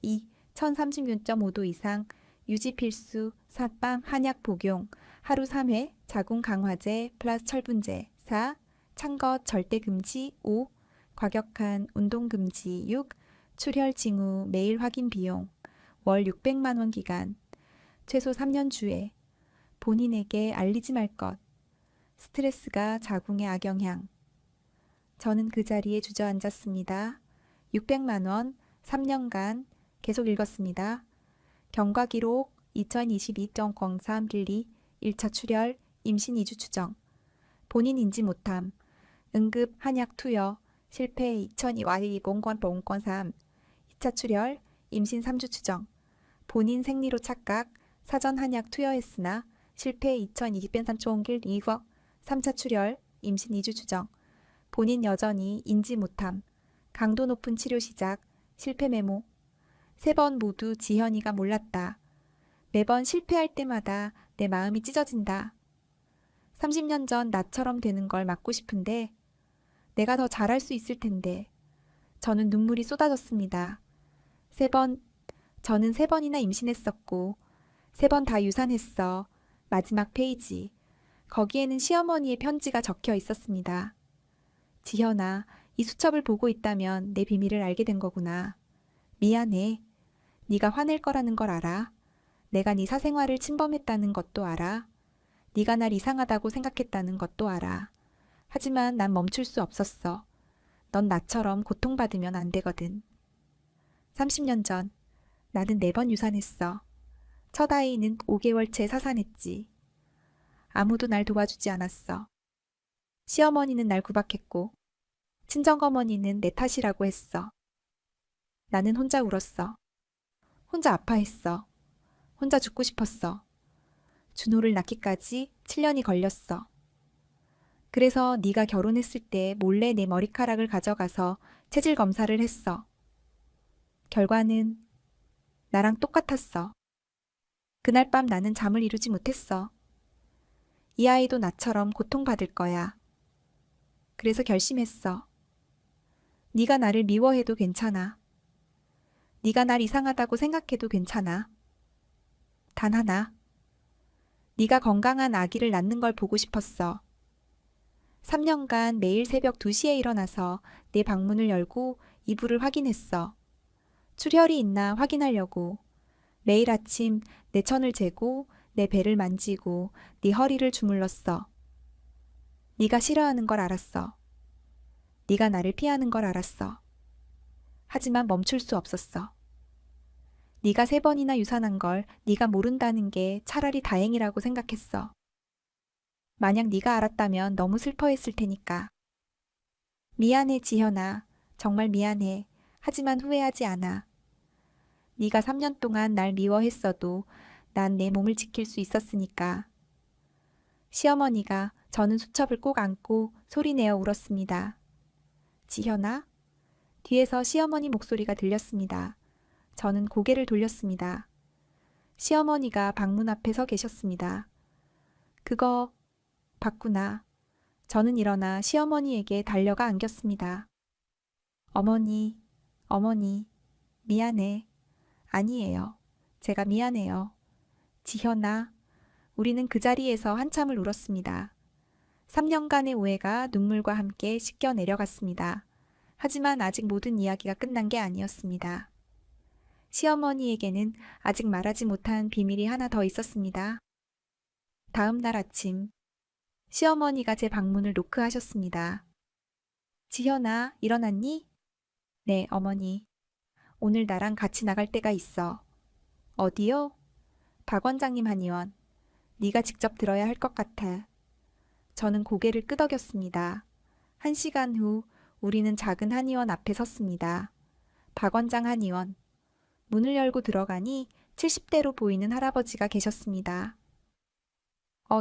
S1: 2. 1036.5도 이상 유지 필수 사빵 한약 복용 하루 3회 자궁 강화제 플러스 철분제 4. 찬 것 절대 금지 5. 과격한 운동 금지 6. 출혈 징후 매일 확인 비용 월 600만 원 기간 최소 3년 주에 본인에게 알리지 말 것 스트레스가 자궁에 악영향 저는 그 자리에 주저앉았습니다. 600만 원 3년간 계속 읽었습니다. 경과 기록 2022.0312 1차 출혈 임신 2주 추정 본인 인지 못함 응급 한약 투여 실패 2002Y20권 보험권 3 2차 출혈 임신 3주 추정 본인 생리로 착각 사전 한약 투여했으나 실패 2002벤산초홍길 2억 3차 출혈 임신 2주 추정 본인 여전히 인지 못함 강도 높은 치료 시작 실패 메모 3번 모두 지현이가 몰랐다. 매번 실패할 때마다 내 마음이 찢어진다. 30년 전 나처럼 되는 걸 막고 싶은데 내가 더 잘할 수 있을 텐데 저는 눈물이 쏟아졌습니다. 저는 3번이나 임신했었고 3번 다 유산했어. 마지막 페이지. 거기에는 시어머니의 편지가 적혀 있었습니다. 지현아, 이 수첩을 보고 있다면 내 비밀을 알게 된 거구나. 미안해. 네가 화낼 거라는 걸 알아. 내가 네 사생활을 침범했다는 것도 알아. 네가 날 이상하다고 생각했다는 것도 알아. 하지만 난 멈출 수 없었어. 넌 나처럼 고통받으면 안 되거든. 30년 전 나는 4번 유산했어. 첫 아이는 5개월째 사산했지. 아무도 날 도와주지 않았어. 시어머니는 날 구박했고 친정어머니는 내 탓이라고 했어. 나는 혼자 울었어. 혼자 아파했어. 혼자 죽고 싶었어. 준호를 낳기까지 7년이 걸렸어. 그래서 네가 결혼했을 때 몰래 내 머리카락을 가져가서 체질 검사를 했어. 결과는 나랑 똑같았어. 그날 밤 나는 잠을 이루지 못했어. 이 아이도 나처럼 고통받을 거야. 그래서 결심했어. 네가 나를 미워해도 괜찮아. 네가 날 이상하다고 생각해도 괜찮아. 단 하나. 네가 건강한 아기를 낳는 걸 보고 싶었어. 3년간 매일 새벽 2시에 일어나서 내 방문을 열고 이불을 확인했어. 출혈이 있나 확인하려고. 매일 아침 내 천을 재고 내 배를 만지고 네 허리를 주물렀어. 네가 싫어하는 걸 알았어. 네가 나를 피하는 걸 알았어. 하지만 멈출 수 없었어. 네가 3번이나 유산한 걸 네가 모른다는 게 차라리 다행이라고 생각했어. 만약 네가 알았다면 너무 슬퍼했을 테니까. 미안해 지현아. 정말 미안해. 하지만 후회하지 않아. 네가 3년 동안 날 미워했어도 난 내 몸을 지킬 수 있었으니까. 시어머니가 저는 수첩을 꼭 안고 소리내어 울었습니다. 지현아? 뒤에서 시어머니 목소리가 들렸습니다. 저는 고개를 돌렸습니다. 시어머니가 방문 앞에 서 계셨습니다. 그거 봤구나. 저는 일어나 시어머니에게 달려가 안겼습니다. 어머니, 어머니, 미안해. 아니에요. 제가 미안해요. 지현아, 우리는 그 자리에서 한참을 울었습니다. 3년간의 오해가 눈물과 함께 씻겨 내려갔습니다. 하지만 아직 모든 이야기가 끝난 게 아니었습니다. 시어머니에게는 아직 말하지 못한 비밀이 하나 더 있었습니다. 다음 날 아침, 시어머니가 제 방문을 노크하셨습니다. 지현아, 일어났니? 네, 어머니. 오늘 나랑 같이 나갈 때가 있어. 어디요? 박 원장님 한의원. 네가 직접 들어야 할 것 같아. 저는 고개를 끄덕였습니다. 1시간 후 우리는 작은 한의원 앞에 섰습니다. 박 원장 한의원. 문을 열고 들어가니 70대로 보이는 할아버지가 계셨습니다.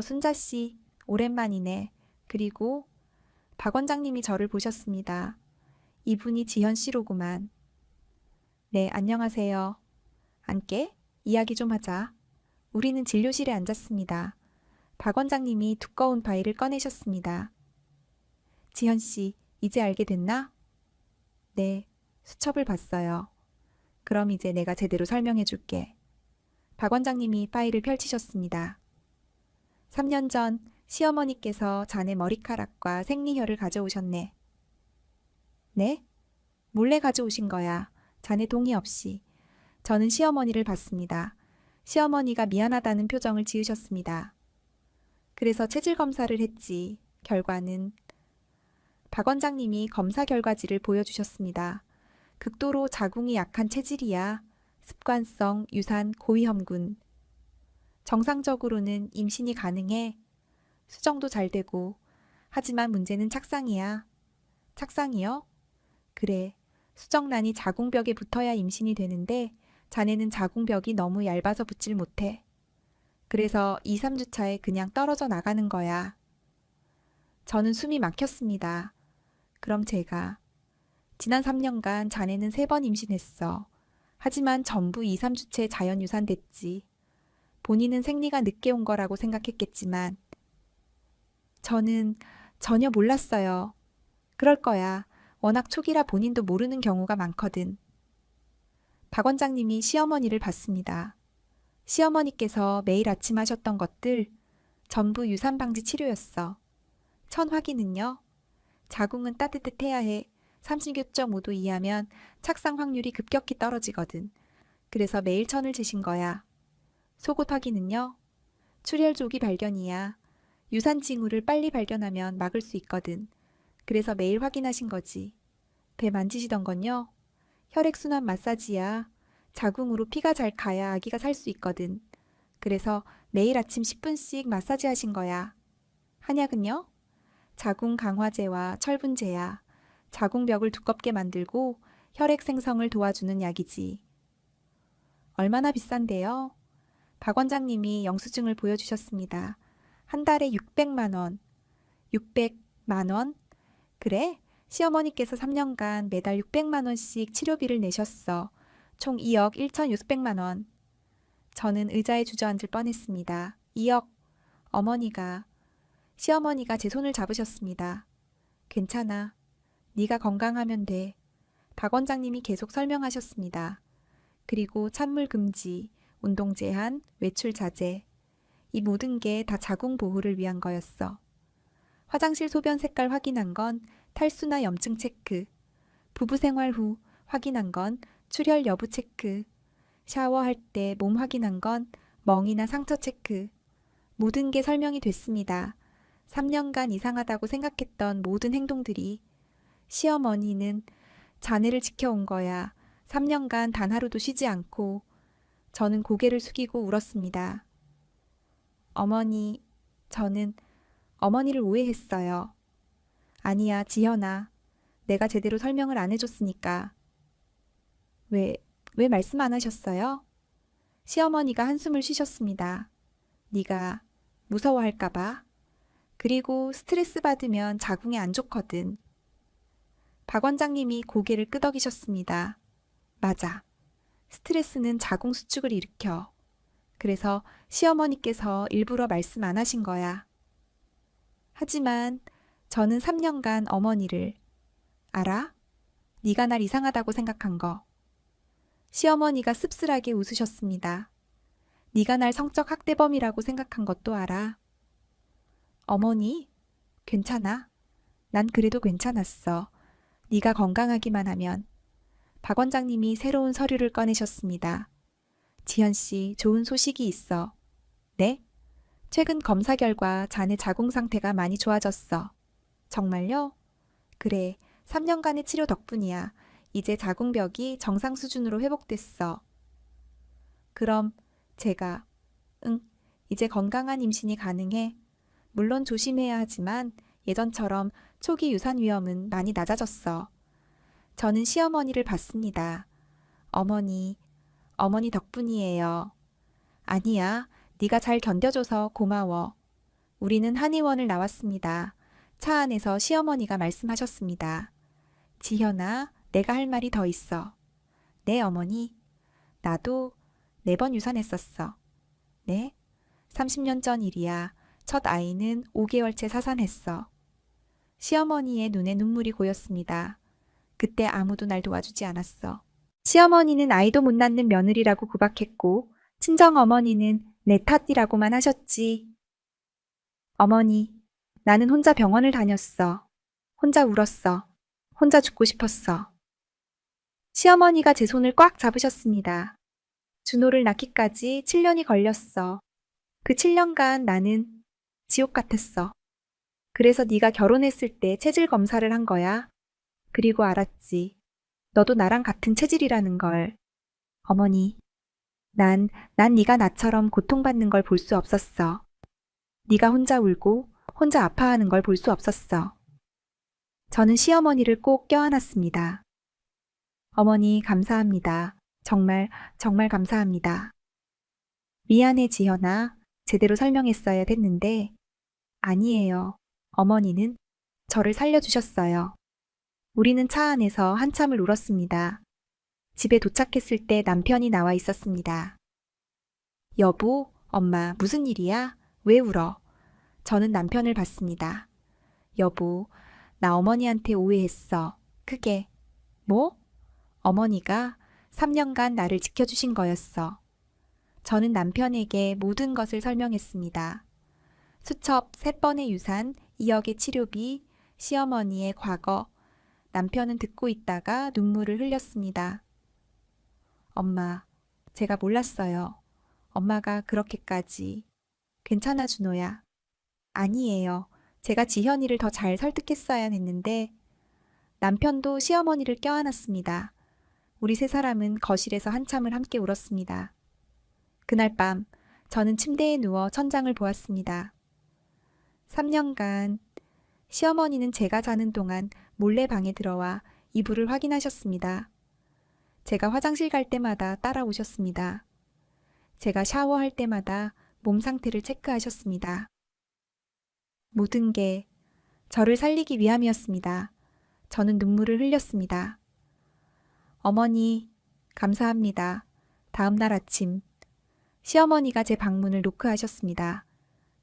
S1: 순자씨, 오랜만이네. 그리고 박 원장님이 저를 보셨습니다. 이분이 지현 씨로구만. 네, 안녕하세요. 앉게? 이야기 좀 하자. 우리는 진료실에 앉았습니다. 박 원장님이 두꺼운 파일을 꺼내셨습니다. 지현 씨, 이제 알게 됐나? 네, 수첩을 봤어요. 그럼 이제 내가 제대로 설명해 줄게. 박 원장님이 파일을 펼치셨습니다. 3년 전 시어머니께서 자네 머리카락과 생리혈을 가져오셨네. 네? 몰래 가져오신 거야. 자네 동의 없이. 저는 시어머니를 봤습니다. 시어머니가 미안하다는 표정을 지으셨습니다. 그래서 체질 검사를 했지. 결과는 박 원장님이 검사 결과지를 보여주셨습니다. 극도로 자궁이 약한 체질이야. 습관성 유산 고위험군. 정상적으로는 임신이 가능해. 수정도 잘 되고. 하지만 문제는 착상이야. 착상이요? 그래. 수정란이 자궁벽에 붙어야 임신이 되는데 자네는 자궁벽이 너무 얇아서 붙질 못해. 그래서 2, 3주 차에 그냥 떨어져 나가는 거야. 저는 숨이 막혔습니다. 그럼 제가 지난 3년간 자네는 3번 임신했어. 하지만 전부 2, 3주째 자연 유산됐지. 본인은 생리가 늦게 온 거라고 생각했겠지만 저는 전혀 몰랐어요. 그럴 거야. 워낙 초기라 본인도 모르는 경우가 많거든. 박 원장님이 시어머니를 봤습니다. 시어머니께서 매일 아침 하셨던 것들 전부 유산 방지 치료였어. 천 확인은요? 자궁은 따뜻해야 해. 36.5도 이하면 착상 확률이 급격히 떨어지거든. 그래서 매일 천을 재신 거야. 속옷 확인은요? 출혈 조기 발견이야. 유산 징후를 빨리 발견하면 막을 수 있거든. 그래서 매일 확인하신 거지. 배 만지시던 건요? 혈액순환 마사지야. 자궁으로 피가 잘 가야 아기가 살 수 있거든. 그래서 매일 아침 10분씩 마사지 하신 거야. 한약은요? 자궁 강화제와 철분제야. 자궁벽을 두껍게 만들고 혈액 생성을 도와주는 약이지. 얼마나 비싼데요? 박 원장님이 영수증을 보여주셨습니다. 한 달에 600만 원. 600만 원? 그래? 시어머니께서 3년간 매달 600만 원씩 치료비를 내셨어. 총 2억 1,600만 원. 저는 의자에 주저앉을 뻔했습니다. 2억. 시어머니가 제 손을 잡으셨습니다. 괜찮아. 네가 건강하면 돼. 박 원장님이 계속 설명하셨습니다. 그리고 찬물 금지, 운동 제한, 외출 자제. 이 모든 게 다 자궁 보호를 위한 거였어. 화장실 소변 색깔 확인한 건 탈수나 염증 체크. 부부 생활 후 확인한 건 출혈 여부 체크. 샤워할 때 몸 확인한 건 멍이나 상처 체크. 모든 게 설명이 됐습니다. 3년간 이상하다고 생각했던 모든 행동들이. 시어머니는 자네를 지켜온 거야. 3년간 단 하루도 쉬지 않고. 저는 고개를 숙이고 울었습니다. 저는 어머니를 오해했어요. 아니야, 지현아. 내가 제대로 설명을 안 해줬으니까. 왜 말씀 안 하셨어요? 시어머니가 한숨을 쉬셨습니다. 네가 무서워할까 봐. 그리고 스트레스 받으면 자궁에 안 좋거든. 박 원장님이 고개를 끄덕이셨습니다. 맞아. 스트레스는 자궁 수축을 일으켜. 그래서 시어머니께서 일부러 말씀 안 하신 거야. 하지만 저는 3년간 어머니를 알아? 네가 날 이상하다고 생각한 거. 시어머니가 씁쓸하게 웃으셨습니다. 네가 날 성적 학대범이라고 생각한 것도 알아. 어머니, 괜찮아. 난 그래도 괜찮았어. 네가 건강하기만 하면. 박 원장님이 새로운 서류를 꺼내셨습니다. 지현 씨, 좋은 소식이 있어. 네? 최근 검사 결과 자네 자궁 상태가 많이 좋아졌어. 정말요? 그래, 3년간의 치료 덕분이야. 이제 자궁벽이 정상 수준으로 회복됐어. 그럼 제가, 응, 이제 건강한 임신이 가능해. 물론 조심해야 하지만 예전처럼 초기 유산 위험은 많이 낮아졌어. 저는 시어머니를 봤습니다. 어머니 덕분이에요. 아니야, 네가 잘 견뎌줘서 고마워. 우리는 한의원을 나왔습니다. 차 안에서 시어머니가 말씀하셨습니다. 지현아, 내가 할 말이 더 있어. 네, 어머니. 나도 4번 유산했었어. 네? 30년 전 일이야. 첫 아이는 5개월째 사산했어. 시어머니의 눈에 눈물이 고였습니다. 그때 아무도 날 도와주지 않았어. 시어머니는 아이도 못 낳는 며느리라고 구박했고 친정어머니는 내 탓이라고만 하셨지. 어머니, 나는 혼자 병원을 다녔어. 혼자 울었어. 혼자 죽고 싶었어. 시어머니가 제 손을 꽉 잡으셨습니다. 준호를 낳기까지 7년이 걸렸어. 그 7년간 나는 지옥 같았어. 그래서 네가 결혼했을 때 체질 검사를 한 거야. 그리고 알았지. 너도 나랑 같은 체질이라는 걸. 어머니, 난 네가 나처럼 고통받는 걸 볼 수 없었어. 네가 혼자 울고 혼자 아파하는 걸 볼 수 없었어. 저는 시어머니를 꼭 껴안았습니다. 어머니, 감사합니다. 정말 감사합니다. 미안해, 지현아. 제대로 설명했어야 됐는데. 아니에요. 어머니는 저를 살려주셨어요. 우리는 차 안에서 한참을 울었습니다. 집에 도착했을 때 남편이 나와 있었습니다. 여보, 엄마, 무슨 일이야? 왜 울어? 저는 남편을 봤습니다. 여보, 나 어머니한테 오해했어. 크게. 뭐? 어머니가 3년간 나를 지켜주신 거였어. 저는 남편에게 모든 것을 설명했습니다. 수첩 3번의 유산, 2억의 치료비, 시어머니의 과거. 남편은 듣고 있다가 눈물을 흘렸습니다. 엄마, 제가 몰랐어요. 엄마가 그렇게까지. 괜찮아, 준호야. 아니에요. 제가 지현이를 더 잘 설득했어야 했는데 남편도 시어머니를 껴안았습니다. 우리 3사람은 거실에서 한참을 함께 울었습니다. 그날 밤 저는 침대에 누워 천장을 보았습니다. 3년간 시어머니는 제가 자는 동안 몰래 방에 들어와 이불을 확인하셨습니다. 제가 화장실 갈 때마다 따라오셨습니다. 제가 샤워할 때마다 몸 상태를 체크하셨습니다. 모든 게 저를 살리기 위함이었습니다. 저는 눈물을 흘렸습니다. 어머니, 감사합니다. 다음 날 아침, 시어머니가 제 방문을 노크하셨습니다.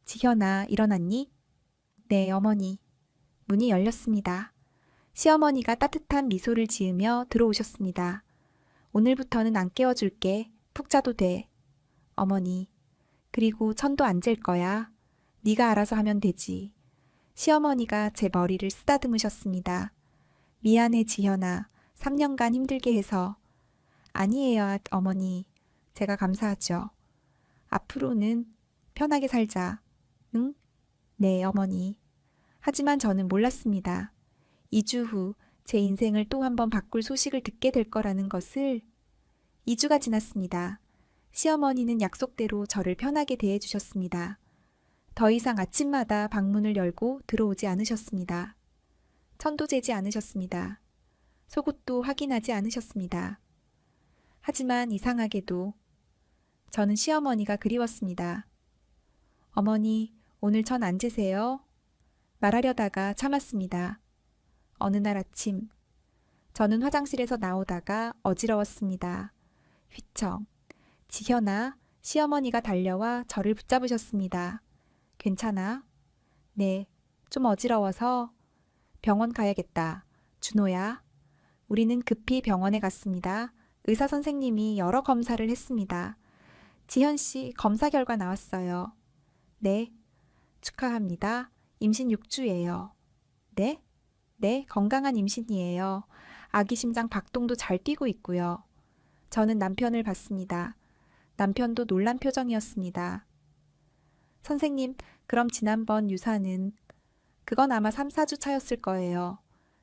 S1: 지현아, 일어났니? 네, 어머니. 문이 열렸습니다. 시어머니가 따뜻한 미소를 지으며 들어오셨습니다. 오늘부터는 안 깨워줄게. 푹 자도 돼. 어머니, 그리고 천도 안 잴 거야. 네가 알아서 하면 되지. 시어머니가 제 머리를 쓰다듬으셨습니다. 미안해, 지현아. 3년간 힘들게 해서. 아니에요, 어머니. 제가 감사하죠. 앞으로는 편하게 살자. 응? 네, 어머니. 하지만 저는 몰랐습니다. 2주 후 제 인생을 또 한 번 바꿀 소식을 듣게 될 거라는 것을. 2주가 지났습니다. 시어머니는 약속대로 저를 편하게 대해주셨습니다. 더 이상 아침마다 방문을 열고 들어오지 않으셨습니다. 천도 재지 않으셨습니다. 속옷도 확인하지 않으셨습니다. 하지만 이상하게도 저는 시어머니가 그리웠습니다. 어머니, 오늘 천 안 재세요? 말하려다가 참았습니다. 어느 날 아침, 저는 화장실에서 나오다가 어지러웠습니다. 휘청, 지현아, 시어머니가 달려와 저를 붙잡으셨습니다. 괜찮아? 네, 좀 어지러워서 병원 가야겠다. 준호야. 우리는 급히 병원에 갔습니다. 의사 선생님이 여러 검사를 했습니다. 지현 씨 검사 결과 나왔어요. 네, 축하합니다. 임신 6주예요. 네? 네, 건강한 임신이에요. 아기 심장 박동도 잘 뛰고 있고요. 저는 남편을 봤습니다. 남편도 놀란 표정이었습니다. 선생님, 그럼 지난번 유산은 그건 아마 3, 4주 차였을 거예요.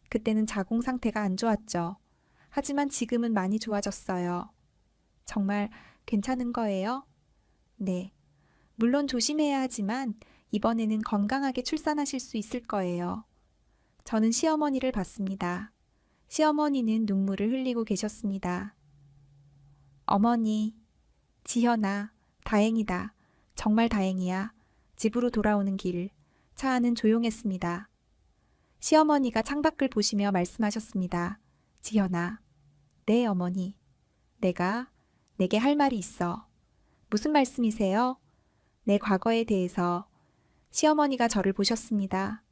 S1: 그때는 자궁 상태가 안 좋았죠. 하지만 지금은 많이 좋아졌어요. 정말 괜찮은 거예요? 네. 물론 조심해야 하지만 이번에는 건강하게 출산하실 수 있을 거예요. 저는 시어머니를 봤습니다. 시어머니는 눈물을 흘리고 계셨습니다. 어머니, 지현아, 다행이다. 정말 다행이야. 집으로 돌아오는 길, 차 안은 조용했습니다. 시어머니가 창밖을 보시며 말씀하셨습니다. 지현아, 네 어머니. 내게 할 말이 있어. 무슨 말씀이세요? 내 과거에 대해서. 시어머니가 저를 보셨습니다.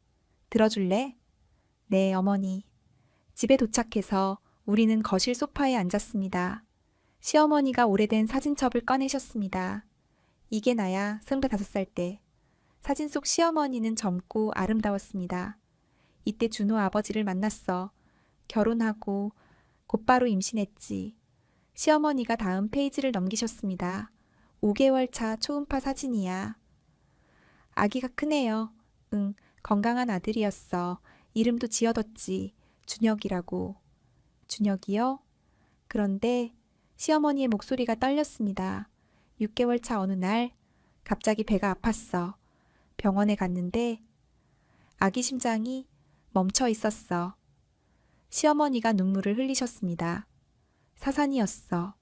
S1: 들어줄래? 네 어머니. 집에 도착해서 우리는 거실 소파에 앉았습니다. 시어머니가 오래된 사진첩을 꺼내셨습니다. 이게 나야 25살 때. 사진 속 시어머니는 젊고 아름다웠습니다. 이때 준호 아버지를 만났어. 결혼하고 곧바로 임신했지. 시어머니가 다음 페이지를 넘기셨습니다. 5개월 차 초음파 사진이야. 아기가 크네요. 응, 건강한 아들이었어. 이름도 지어뒀지. 준혁이라고. 준혁이요? 그런데 시어머니의 목소리가 떨렸습니다. 6개월 차 어느 날 갑자기 배가 아팠어. 병원에 갔는데 아기 심장이 멈춰 있었어. 시어머니가 눈물을 흘리셨습니다. 사산이었어.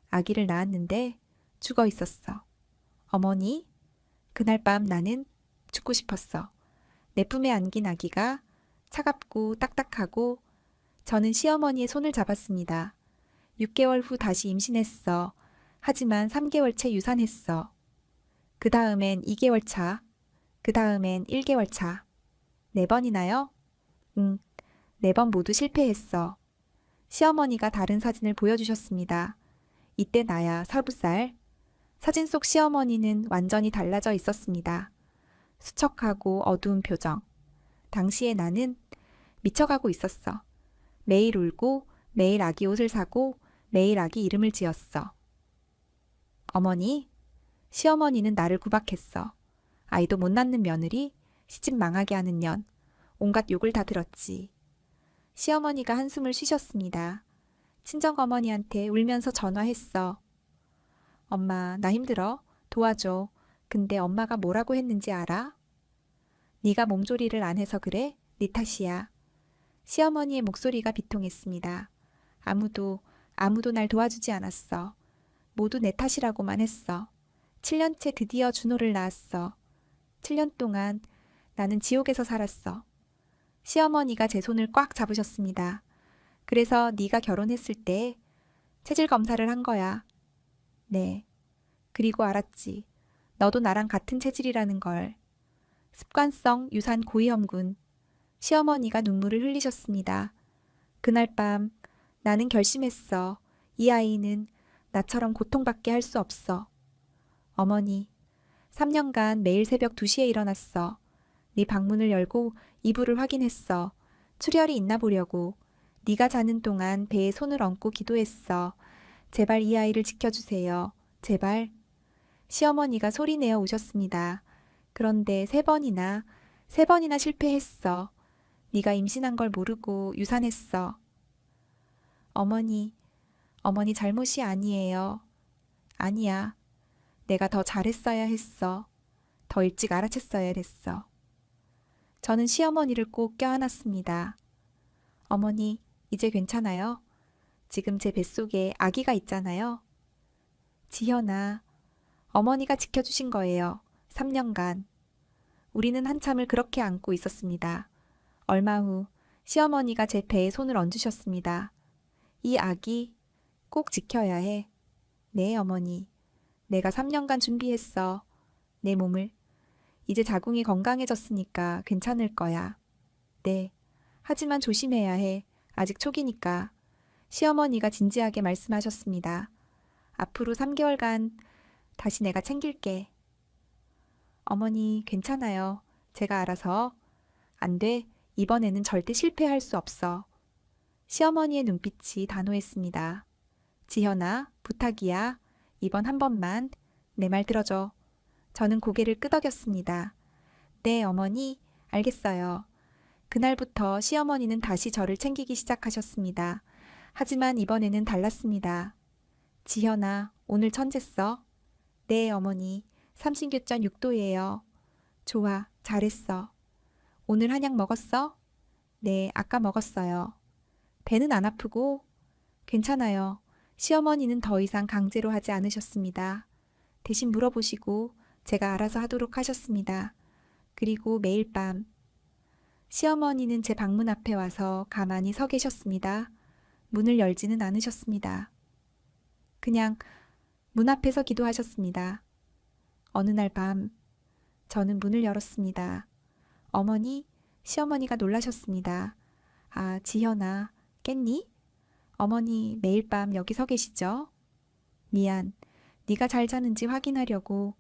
S1: 아기를 낳았는데 죽어 있었어. 어머니, 그날 밤 나는 죽고 싶었어. 내 품에 안긴 아기가 차갑고 딱딱하고 저는 시어머니의 손을 잡았습니다. 6개월 후 다시 임신했어. 하지만 3개월 채 유산했어. 그 다음엔 2개월 차. 그 다음엔 1개월 차. 4번이나요? 응, 4번 모두 실패했어. 시어머니가 다른 사진을 보여주셨습니다. 이때 나야 30살. 사진 속 시어머니는 완전히 달라져 있었습니다. 수척하고 어두운 표정. 당시에 나는 미쳐가고 있었어. 매일 울고 매일 아기 옷을 사고 매일 아기 이름을 지었어. 어머니, 시어머니는 나를 구박했어. 아이도 못 낳는 며느리, 시집 망하게 하는 년, 온갖 욕을 다 들었지. 시어머니가 한숨을 쉬셨습니다. 친정어머니한테 울면서 전화했어. 엄마, 나 힘들어. 도와줘. 근데 엄마가 뭐라고 했는지 알아? 네가 몸조리를 안 해서 그래? 네 탓이야. 시어머니의 목소리가 비통했습니다. 아무도 날 도와주지 않았어. 모두 내 탓이라고만 했어. 7년째 드디어 준호를 낳았어. 7년 동안 나는 지옥에서 살았어. 시어머니가 제 손을 꽉 잡으셨습니다. 그래서 네가 결혼했을 때 체질 검사를 한 거야. 네. 그리고 알았지. 너도 나랑 같은 체질이라는 걸. 습관성 유산 고위험군. 시어머니가 눈물을 흘리셨습니다. 그날 밤 나는 결심했어. 이 아이는 나처럼 고통받게 할 수 없어. 어머니, 3년간 매일 새벽 2시에 일어났어. 네 방문을 열고 이불을 확인했어. 출혈이 있나 보려고. 네가 자는 동안 배에 손을 얹고 기도했어. 제발 이 아이를 지켜주세요. 제발. 시어머니가 소리내어 우셨습니다. 그런데 3번이나 실패했어. 네가 임신한 걸 모르고 유산했어. 어머니 잘못이 아니에요. 아니야. 내가 더 잘했어야 했어. 더 일찍 알아챘어야 했어. 저는 시어머니를 꼭 껴안았습니다. 어머니, 이제 괜찮아요? 지금 제 뱃속에 아기가 있잖아요. 지현아, 어머니가 지켜주신 거예요. 3년간. 우리는 한참을 그렇게 안고 있었습니다. 얼마 후 시어머니가 제 배에 손을 얹으셨습니다. 이 아기 꼭 지켜야 해. 네, 어머니. 내가 3년간 준비했어. 내 몸을. 이제 자궁이 건강해졌으니까 괜찮을 거야. 네. 하지만 조심해야 해. 아직 초기니까. 시어머니가 진지하게 말씀하셨습니다. 앞으로 3개월간 다시 내가 챙길게. 어머니, 괜찮아요. 제가 알아서. 안 돼. 이번에는 절대 실패할 수 없어. 시어머니의 눈빛이 단호했습니다. 지현아, 부탁이야. 이번 한 번만 내 말 들어줘. 저는 고개를 끄덕였습니다. 네, 어머니. 알겠어요. 그날부터 시어머니는 다시 저를 챙기기 시작하셨습니다. 하지만 이번에는 달랐습니다. 지현아, 오늘 천재 써? 네, 어머니. 삼신교전 6도예요. 좋아, 잘했어. 오늘 한약 먹었어? 네, 아까 먹었어요. 배는 안 아프고? 괜찮아요. 시어머니는 더 이상 강제로 하지 않으셨습니다. 대신 물어보시고 제가 알아서 하도록 하셨습니다. 그리고 매일 밤 시어머니는 제 방문 앞에 와서 가만히 서 계셨습니다. 문을 열지는 않으셨습니다. 그냥 문 앞에서 기도하셨습니다. 어느 날 밤 저는 문을 열었습니다. 어머니, 시어머니가 놀라셨습니다. 아, 지현아, 깼니? 어머니 매일 밤 여기 서 계시죠? 미안, 네가 잘 자는지 확인하려고.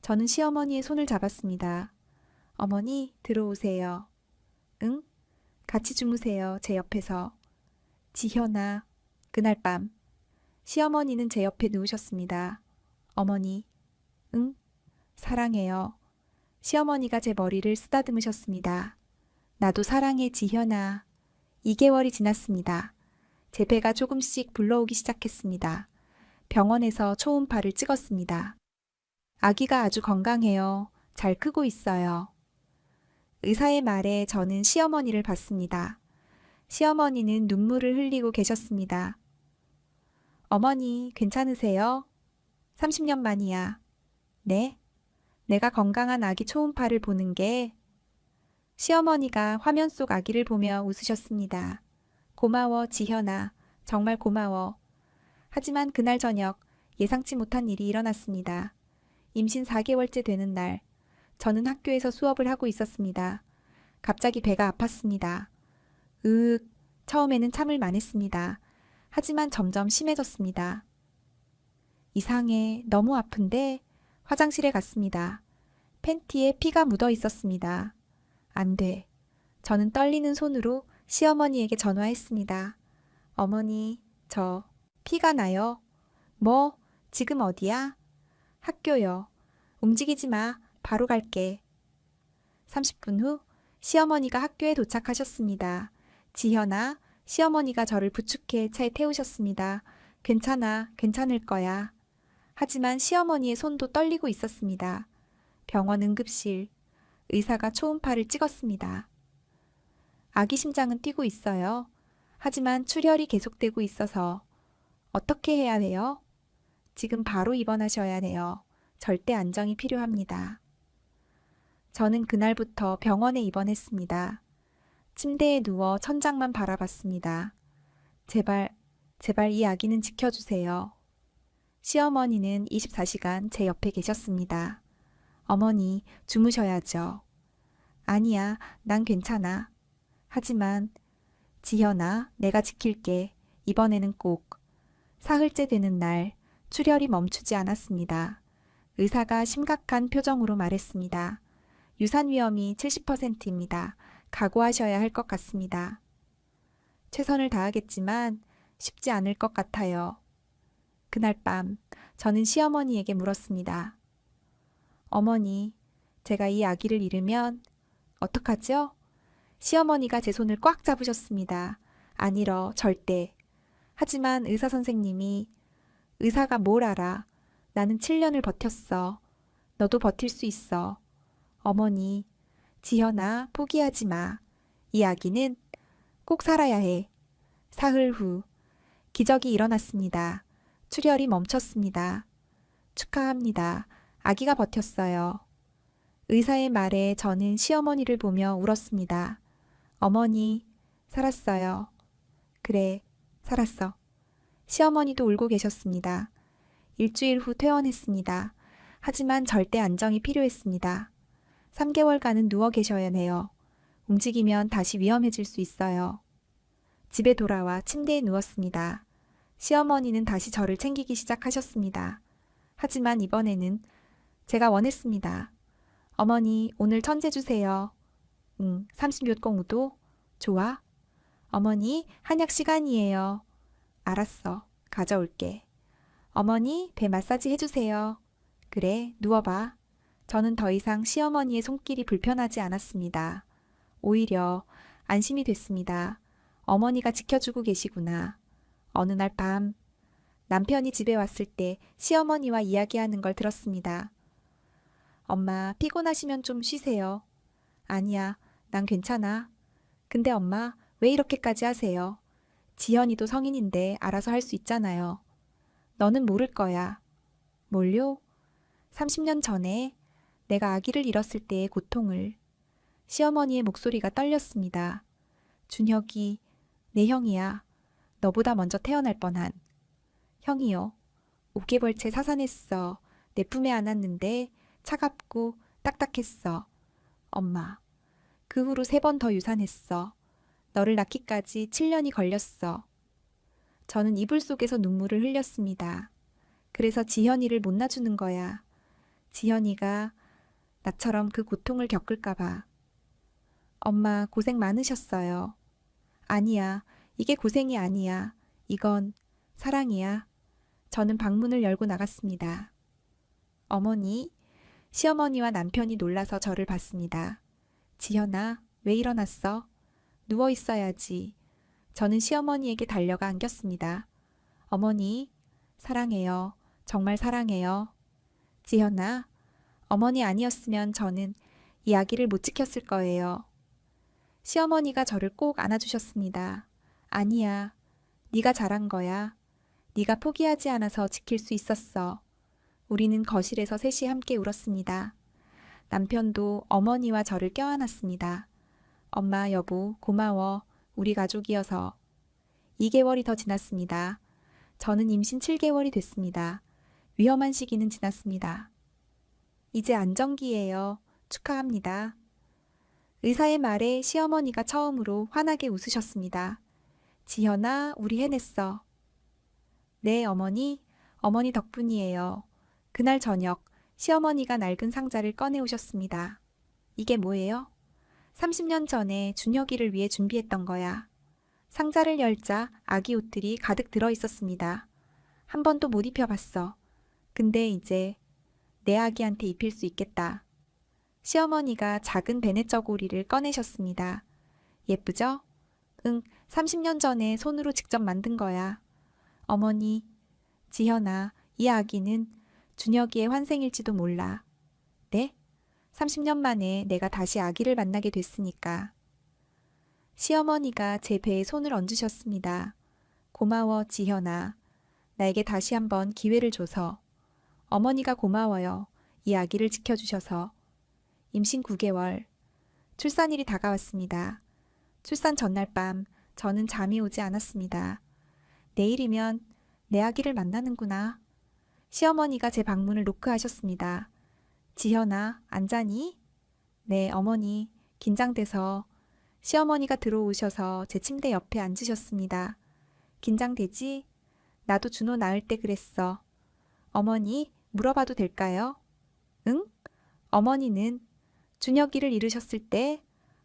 S1: 저는 시어머니의 손을 잡았습니다. 어머니, 들어오세요. 응? 같이 주무세요, 제 옆에서. 지현아, 그날 밤 시어머니는 제 옆에 누우셨습니다. 어머니, 응? 사랑해요. 시어머니가 제 머리를 쓰다듬으셨습니다. 나도 사랑해, 지현아. 2개월이 지났습니다. 제 배가 조금씩 불러오기 시작했습니다. 병원에서 초음파를 찍었습니다. 아기가 아주 건강해요. 잘 크고 있어요. 의사의 말에 저는 시어머니를 봤습니다. 시어머니는 눈물을 흘리고 계셨습니다. 어머니, 괜찮으세요? 30년 만이야. 네? 내가 건강한 아기 초음파를 보는 게 시어머니가 화면 속 아기를 보며 웃으셨습니다. 고마워, 지현아. 정말 고마워. 하지만 그날 저녁 예상치 못한 일이 일어났습니다. 임신 4개월째 되는 날, 저는 학교에서 수업을 하고 있었습니다. 갑자기 배가 아팠습니다. 처음에는 참을 만했습니다. 하지만 점점 심해졌습니다. 이상해, 너무 아픈데 화장실에 갔습니다. 팬티에 피가 묻어 있었습니다. 안 돼. 저는 떨리는 손으로 시어머니에게 전화했습니다. 어머니, 저 피가 나요. 뭐? 지금 어디야? 학교요. 움직이지 마. 바로 갈게. 30분 후 시어머니가 학교에 도착하셨습니다. 지현아, 시어머니가 저를 부축해 차에 태우셨습니다. 괜찮아, 괜찮을 거야. 하지만 시어머니의 손도 떨리고 있었습니다. 병원 응급실. 의사가 초음파를 찍었습니다. 아기 심장은 뛰고 있어요. 하지만 출혈이 계속되고 있어서 어떻게 해야 해요? 지금 바로 입원하셔야 해요. 절대 안정이 필요합니다. 저는 그날부터 병원에 입원했습니다. 침대에 누워 천장만 바라봤습니다. 제발, 제발 이 아기는 지켜주세요. 시어머니는 24시간 제 옆에 계셨습니다. 어머니, 주무셔야죠. 아니야, 난 괜찮아. 하지만 지현아, 내가 지킬게. 이번에는 꼭. 사흘째 되는 날 출혈이 멈추지 않았습니다. 의사가 심각한 표정으로 말했습니다. 유산 위험이 70%입니다. 각오하셔야 할 것 같습니다. 최선을 다하겠지만 쉽지 않을 것 같아요. 그날 밤 저는 시어머니에게 물었습니다. 어머니, 제가 이 아기를 잃으면 어떡하죠? 시어머니가 제 손을 꽉 잡으셨습니다. 안 잃어, 절대. 하지만 의사 선생님이 의사가 뭘 알아? 나는 7년을 버텼어. 너도 버틸 수 있어. 어머니, 지현아, 포기하지 마. 이 아기는 꼭 살아야 해. 사흘 후 기적이 일어났습니다. 출혈이 멈췄습니다. 축하합니다. 아기가 버텼어요. 의사의 말에 저는 시어머니를 보며 울었습니다. 어머니, 살았어요. 그래, 살았어. 시어머니도 울고 계셨습니다. 일주일 후 퇴원했습니다. 하지만 절대 안정이 필요했습니다. 3개월간은 누워 계셔야 해요. 움직이면 다시 위험해질 수 있어요. 집에 돌아와 침대에 누웠습니다. 시어머니는 다시 저를 챙기기 시작하셨습니다. 하지만 이번에는 제가 원했습니다. 어머니, 오늘 천재 주세요. 30몇 공우도? 좋아. 어머니, 한약 시간이에요. 알았어. 가져올게. 어머니, 배 마사지 해주세요. 그래, 누워봐. 저는 더 이상 시어머니의 손길이 불편하지 않았습니다. 오히려 안심이 됐습니다. 어머니가 지켜주고 계시구나. 어느 날 밤, 남편이 집에 왔을 때 시어머니와 이야기하는 걸 들었습니다. 엄마, 피곤하시면 좀 쉬세요. 아니야, 난 괜찮아. 근데 엄마, 왜 이렇게까지 하세요? 지현이도 성인인데 알아서 할 수 있잖아요. 너는 모를 거야. 뭘요? 30년 전에 내가 아기를 잃었을 때의 고통을. 시어머니의 목소리가 떨렸습니다. 준혁이, 내 형이야. 너보다 먼저 태어날 뻔한. 형이요. 5개월째 사산했어. 내 품에 안았는데 차갑고 딱딱했어. 엄마. 그 후로 3번 더 유산했어. 너를 낳기까지 7년이 걸렸어. 저는 이불 속에서 눈물을 흘렸습니다. 그래서 지현이를 못 낳아주는 거야. 지현이가 나처럼 그 고통을 겪을까봐. 엄마, 고생 많으셨어요. 아니야, 이게 고생이 아니야. 이건 사랑이야. 저는 방문을 열고 나갔습니다. 어머니, 시어머니와 남편이 놀라서 저를 봤습니다. 지현아, 왜 일어났어? 누워 있어야지. 저는 시어머니에게 달려가 안겼습니다. 어머니, 사랑해요. 정말 사랑해요. 지현아, 어머니 아니었으면 저는 이 아기를 못 지켰을 거예요. 시어머니가 저를 꼭 안아주셨습니다. 아니야, 네가 잘한 거야. 네가 포기하지 않아서 지킬 수 있었어. 우리는 거실에서 셋이 함께 울었습니다. 남편도 어머니와 저를 껴안았습니다. 엄마, 여보, 고마워. 우리 가족이어서. 2개월이 더 지났습니다. 저는 임신 7개월이 됐습니다. 위험한 시기는 지났습니다. 이제 안정기예요. 축하합니다. 의사의 말에 시어머니가 처음으로 환하게 웃으셨습니다. 지현아, 우리 해냈어. 네, 어머니. 어머니 덕분이에요. 그날 저녁, 시어머니가 낡은 상자를 꺼내오셨습니다. 이게 뭐예요? 30년 전에 준혁이를 위해 준비했던 거야. 상자를 열자 아기 옷들이 가득 들어 있었습니다. 한 번도 못 입혀봤어. 근데 이제 내 아기한테 입힐 수 있겠다. 시어머니가 작은 베네 저고리를 꺼내셨습니다. 예쁘죠? 응, 30년 전에 손으로 직접 만든 거야. 어머니, 지현아, 이 아기는 준혁이의 환생일지도 몰라. 네? 30년 만에 내가 다시 아기를 만나게 됐으니까. 시어머니가 제 배에 손을 얹으셨습니다. 고마워, 지현아. 나에게 다시 한번 기회를 줘서. 어머니가 고마워요. 이 아기를 지켜주셔서. 임신 9개월. 출산일이 다가왔습니다. 출산 전날 밤 저는 잠이 오지 않았습니다. 내일이면 내 아기를 만나는구나. 시어머니가 제 방문을 노크하셨습니다. 지현아, 안 자니? 네, 어머니. 긴장돼서. 시어머니가 들어오셔서 제 침대 옆에 앉으셨습니다. 긴장되지? 나도 준호 낳을 때 그랬어. 어머니, 물어봐도 될까요? 응? 어머니는 준혁이를 잃으셨을 때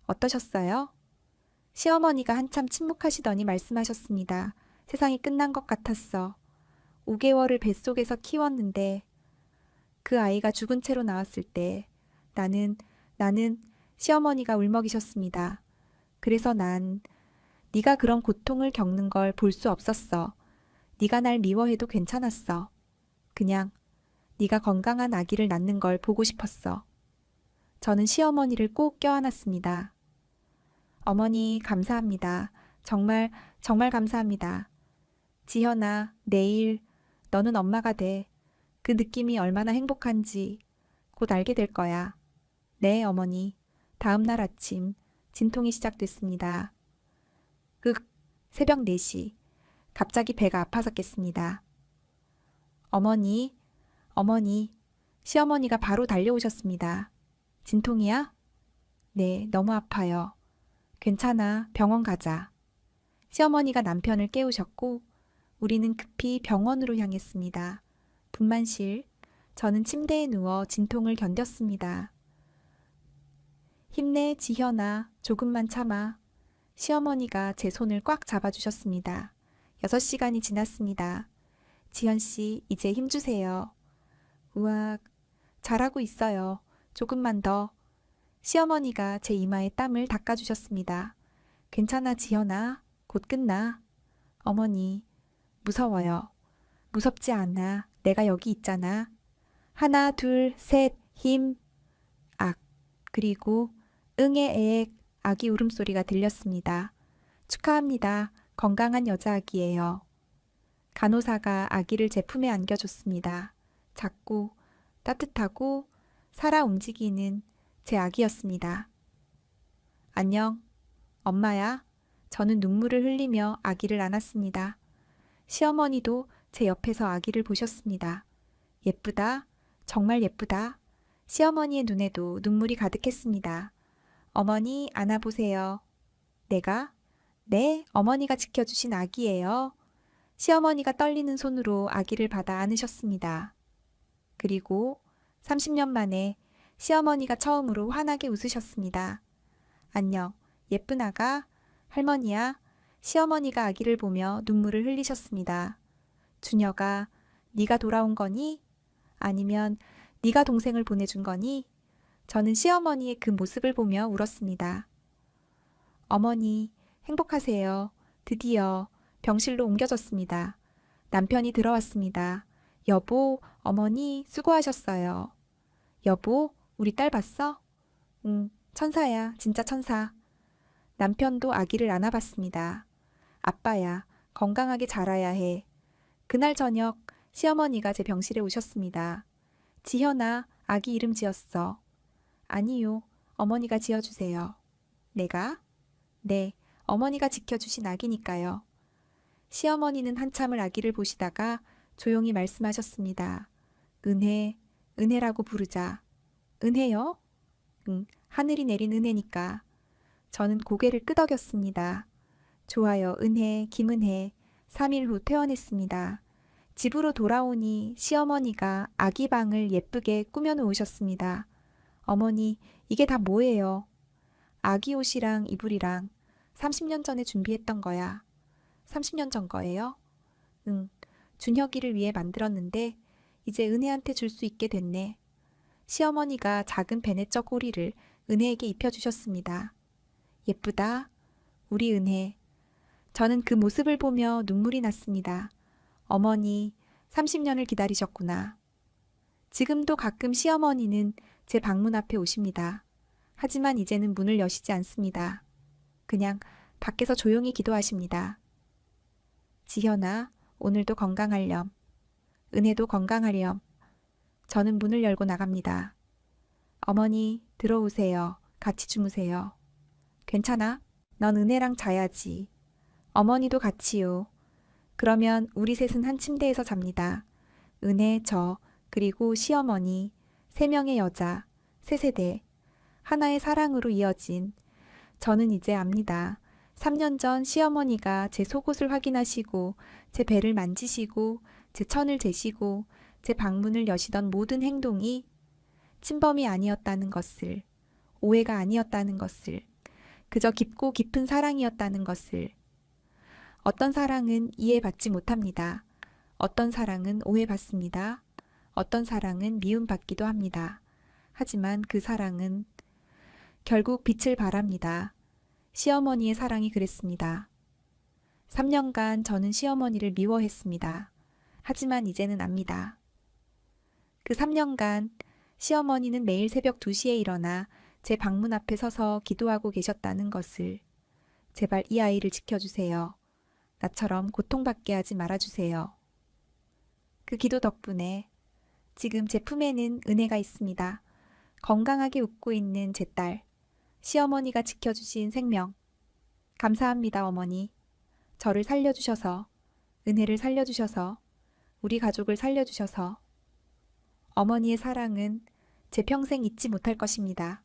S1: 어떠셨어요? 시어머니가 한참 침묵하시더니 말씀하셨습니다. 세상이 끝난 것 같았어. 5개월을 뱃속에서 키웠는데 그 아이가 죽은 채로 나왔을 때 나는 시어머니가 울먹이셨습니다. 그래서 난 네가 그런 고통을 겪는 걸 볼 수 없었어. 네가 날 미워해도 괜찮았어. 그냥 네가 건강한 아기를 낳는 걸 보고 싶었어. 저는 시어머니를 꼭 껴안았습니다. 어머니, 감사합니다. 정말 감사합니다. 지현아, 내일 너는 엄마가 돼. 그 느낌이 얼마나 행복한지 곧 알게 될 거야. 네, 어머니. 다음 날 아침 진통이 시작됐습니다. 새벽 4시. 갑자기 배가 아파서 깼습니다. 어머니, 어머니. 시어머니가 바로 달려오셨습니다. 진통이야? 네, 너무 아파요. 괜찮아, 병원 가자. 시어머니가 남편을 깨우셨고 우리는 급히 병원으로 향했습니다. 분만실. 저는 침대에 누워 진통을 견뎠습니다. 힘내, 지현아. 조금만 참아. 시어머니가 제 손을 꽉 잡아주셨습니다. 6시간이 지났습니다. 지현 씨, 이제 힘주세요. 우악, 잘하고 있어요. 조금만 더. 시어머니가 제 이마에 땀을 닦아주셨습니다. 괜찮아, 지현아. 곧 끝나. 어머니, 무서워요. 무섭지 않아. 내가 여기 있잖아. 하나, 둘, 셋, 힘. 악. 그리고 응의 애액 아기 울음소리가 들렸습니다. 축하합니다. 건강한 여자아기예요. 간호사가 아기를 제 품에 안겨줬습니다. 작고 따뜻하고 살아 움직이는 제 아기였습니다. 안녕, 엄마야. 저는 눈물을 흘리며 아기를 안았습니다. 시어머니도 제 옆에서 아기를 보셨습니다. 예쁘다. 정말 예쁘다. 시어머니의 눈에도 눈물이 가득했습니다. 어머니, 안아보세요. 내가? 네, 어머니가 지켜주신 아기예요. 시어머니가 떨리는 손으로 아기를 받아 안으셨습니다. 그리고 30년 만에 시어머니가 처음으로 환하게 웃으셨습니다. 안녕, 예쁜 아가. 할머니야. 시어머니가 아기를 보며 눈물을 흘리셨습니다. 준혁아, 네가 돌아온 거니? 아니면 네가 동생을 보내준 거니? 저는 시어머니의 그 모습을 보며 울었습니다. 어머니, 행복하세요. 드디어 병실로 옮겨졌습니다. 남편이 들어왔습니다. 여보, 어머니 수고하셨어요. 여보, 우리 딸 봤어? 응, 천사야, 진짜 천사. 남편도 아기를 안아봤습니다. 아빠야, 건강하게 자라야 해. 그날 저녁 시어머니가 제 병실에 오셨습니다. 지현아, 아기 이름 지었어. 아니요, 어머니가 지어주세요. 내가? 네, 어머니가 지켜주신 아기니까요. 시어머니는 한참을 아기를 보시다가 조용히 말씀하셨습니다. 은혜, 은혜라고 부르자. 은혜요? 응, 하늘이 내린 은혜니까. 저는 고개를 끄덕였습니다. 좋아요, 은혜, 김은혜. 3일 후 퇴원했습니다. 집으로 돌아오니 시어머니가 아기 방을 예쁘게 꾸며 놓으셨습니다. 어머니, 이게 다 뭐예요? 아기 옷이랑 이불이랑 30년 전에 준비했던 거야. 30년 전 거예요? 응, 준혁이를 위해 만들었는데 이제 은혜한테 줄 수 있게 됐네. 시어머니가 작은 베네쩌 꼬리를 은혜에게 입혀주셨습니다. 예쁘다. 우리 은혜. 저는 그 모습을 보며 눈물이 났습니다. 어머니, 30년을 기다리셨구나. 지금도 가끔 시어머니는 제 방문 앞에 오십니다. 하지만 이제는 문을 여시지 않습니다. 그냥 밖에서 조용히 기도하십니다. 지현아, 오늘도 건강하렴. 은혜도 건강하렴. 저는 문을 열고 나갑니다. 어머니, 들어오세요. 같이 주무세요. 괜찮아? 넌 은혜랑 자야지. 어머니도 같이요. 그러면 우리 셋은 한 침대에서 잡니다. 은혜, 저, 그리고 시어머니, 3명의 여자, 3세대, 하나의 사랑으로 이어진. 저는 이제 압니다. 3년 전 시어머니가 제 속옷을 확인하시고 제 배를 만지시고 제 천을 재시고 제 방문을 여시던 모든 행동이 침범이 아니었다는 것을, 오해가 아니었다는 것을, 그저 깊고 깊은 사랑이었다는 것을. 어떤 사랑은 이해받지 못합니다. 어떤 사랑은 오해받습니다. 어떤 사랑은 미움받기도 합니다. 하지만 그 사랑은 결국 빛을 발합니다. 시어머니의 사랑이 그랬습니다. 3년간 저는 시어머니를 미워했습니다. 하지만 이제는 압니다. 그 3년간 시어머니는 매일 새벽 2시에 일어나 제 방문 앞에 서서 기도하고 계셨다는 것을. 제발 이 아이를 지켜주세요. 나처럼 고통받게 하지 말아주세요. 그 기도 덕분에 지금 제 품에는 은혜가 있습니다. 건강하게 웃고 있는 제 딸, 시어머니가 지켜주신 생명. 감사합니다, 어머니. 저를 살려주셔서, 은혜를 살려주셔서, 우리 가족을 살려주셔서 어머니의 사랑은 제 평생 잊지 못할 것입니다.